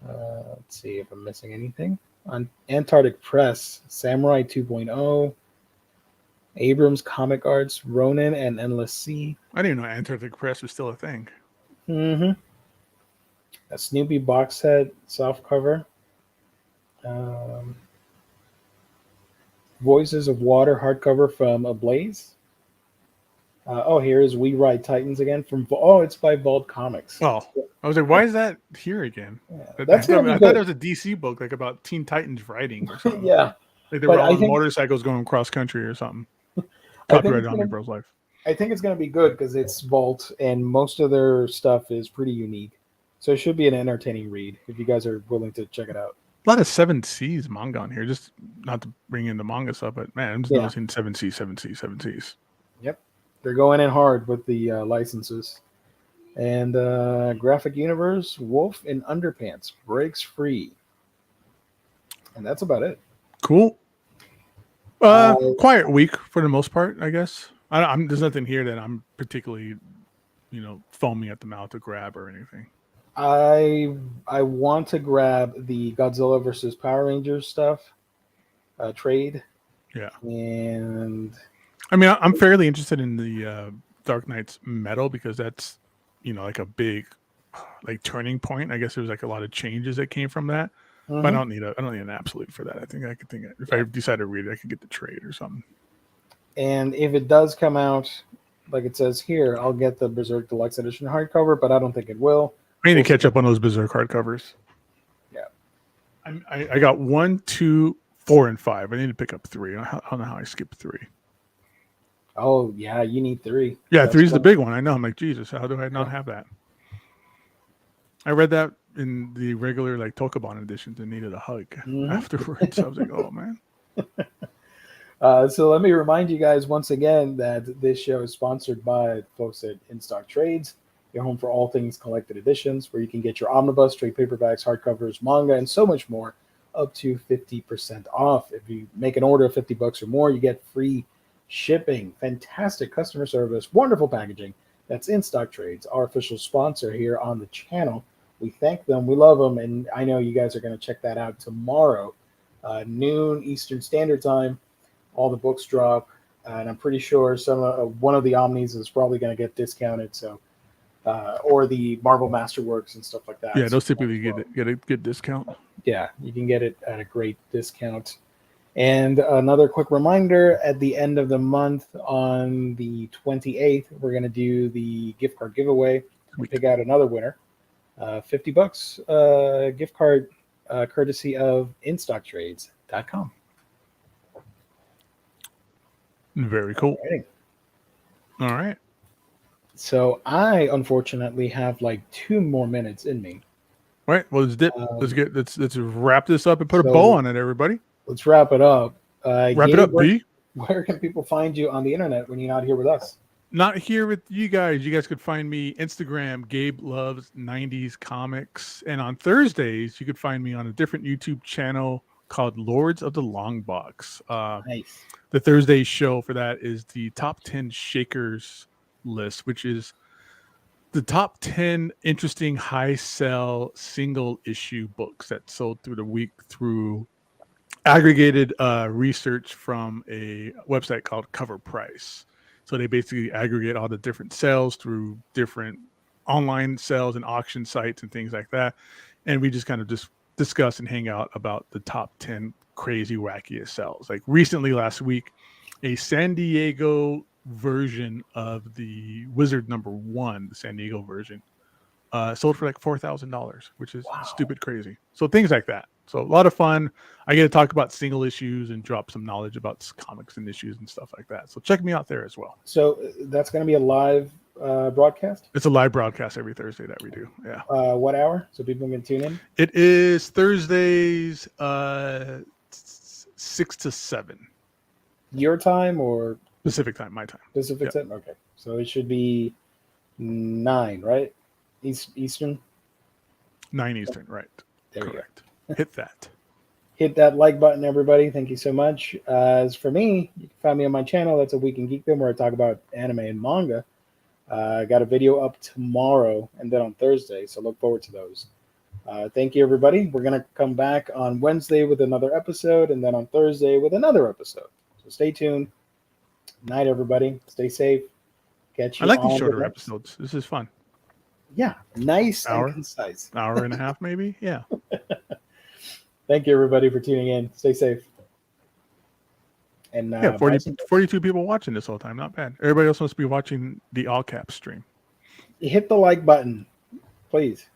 Speaker 1: Let's see if I'm missing anything. On Antarctic Press, Samurai 2.0. Abrams Comic Arts, Ronin and Endless Sea.
Speaker 3: I didn't even know Antarctic Press was still a thing.
Speaker 1: Mm-hmm. A Snoopy box set, soft cover. Voices of Water hardcover from Ablaze. Here is We Ride Titans again from. It's by Vault Comics.
Speaker 3: Oh, I was like, why is that here again?
Speaker 1: Yeah,
Speaker 3: I
Speaker 1: that's
Speaker 3: thought
Speaker 1: gonna be
Speaker 3: it
Speaker 1: good.
Speaker 3: was a DC book, like about Teen Titans riding or something.
Speaker 1: Yeah,
Speaker 3: like they
Speaker 1: but
Speaker 3: were
Speaker 1: I
Speaker 3: on
Speaker 1: think-
Speaker 3: motorcycles going cross country or something.
Speaker 1: I think
Speaker 3: Copyrighted
Speaker 1: it's
Speaker 3: on
Speaker 1: gonna-
Speaker 3: Omnibros Live.
Speaker 1: I think it's going to be good because it's Vault and most of their stuff is pretty unique. So it should be an entertaining read if you guys are willing to check it out.
Speaker 3: A lot of 7Cs manga on here. Just not to bring in the manga stuff, but man, I'm just noticing 7Cs.
Speaker 1: Yep. They're going in hard with the licenses. And Graphic Universe, Wolf in Underpants breaks free. And that's about it.
Speaker 3: Cool. Quiet week for the most part, I guess. There's nothing here that I'm particularly, foaming at the mouth to grab or anything.
Speaker 1: I want to grab the Godzilla versus Power Rangers stuff trade.
Speaker 3: Yeah.
Speaker 1: And
Speaker 3: I mean, I'm fairly interested in the Dark Knight's Metal because that's, like a big, like turning point. I guess there was like a lot of changes that came from that. But I don't need an absolute for that. I think if I decide to read it, I could get the trade or something.
Speaker 1: And if it does come out, like it says here, I'll get the Berserk Deluxe Edition hardcover, but I don't think it will.
Speaker 3: I need to catch up on those Berserk hardcovers.
Speaker 1: Yeah.
Speaker 3: I got 1, 2, 4, and 5. I need to pick up 3. I don't know how I skipped 3.
Speaker 1: Oh, yeah, you need 3.
Speaker 3: Yeah, 3 is the big one. I know. I'm like, Jesus, how do I not have that? I read that in the regular like Tokaban editions and needed a hug afterwards. I was like, oh, man.
Speaker 1: So let me remind you guys once again that this show is sponsored by folks at In Stock Trades, your home for all things collected editions, where you can get your omnibus, trade paperbacks, hardcovers, manga, and so much more up to 50% off. If you make an order of $50 or more, you get free shipping. Fantastic customer service, wonderful packaging. That's In Stock Trades, our official sponsor here on the channel. We thank them. We love them. And I know you guys are going to check that out tomorrow, noon Eastern Standard Time. All the books drop. And I'm pretty sure one of the Omnis is probably going to get discounted. So, or the Marvel Masterworks and stuff like that.
Speaker 3: Yeah, those typically get a good discount.
Speaker 1: Yeah, you can get it at a great discount. And another quick reminder, at the end of the month on the 28th, we're going to do the gift card giveaway. We pick out another winner. $50 gift card courtesy of InStockTrades.com.
Speaker 3: Very cool. All right.
Speaker 1: So I unfortunately have like 2 more minutes in me.
Speaker 3: All right. Well, let's dip. Let's wrap this up and put a bow on it, everybody.
Speaker 1: Let's wrap it up.
Speaker 3: Wrap it up, B.
Speaker 1: Where can people find you on the internet when you're not here with us?
Speaker 3: Not here with you guys. You guys could find me Instagram, Gabe Loves 90s Comics. And on Thursdays, you could find me on a different YouTube channel called Lords of the Long Box.
Speaker 1: Nice.
Speaker 3: The Thursday show for that is the top 10 Shakers list, which is the top 10 interesting high sell single issue books that sold through the week through aggregated research from a website called Cover Price. So they basically aggregate all the different sales through different online sales and auction sites and things like that. And we just kind of just discuss and hang out about the top 10 crazy, wackiest sales. Like recently last week, a San Diego version of the Wizard #1, the San Diego version, sold for like $4,000, which is stupid crazy. So things like that. So a lot of fun. I get to talk about single issues and drop some knowledge about comics and issues and stuff like that. So check me out there as well.
Speaker 1: So that's going to be a live broadcast?
Speaker 3: It's a live broadcast every Thursday that we do. Yeah.
Speaker 1: What hour? So people can tune in?
Speaker 3: It is Thursdays 6 to 7.
Speaker 1: Your time or
Speaker 3: Pacific time, my time.
Speaker 1: Pacific time? Okay. So it should be 9, right? Eastern?
Speaker 3: 9 Eastern, right.
Speaker 1: There
Speaker 3: Correct. Hit that.
Speaker 1: Hit that like button, everybody. Thank you so much. As for me, you can find me on my channel. That's A Week in Geekdom, where I talk about anime and manga. I got a video up tomorrow and then on Thursday, so look forward to those. Thank you, everybody. We're going to come back on Wednesday with another episode, and then on Thursday with another episode. So stay tuned. Night, everybody. Stay safe. Catch you.
Speaker 3: I like these shorter episodes. This is fun.
Speaker 1: Yeah, nice
Speaker 3: Hour?
Speaker 1: and concise.
Speaker 3: Hour and a half, maybe. Yeah.
Speaker 1: Thank you, everybody, for tuning in. Stay safe. And
Speaker 3: 42 people watching this whole time. Not bad. Everybody else must be watching the all caps stream.
Speaker 1: hit the like button, please.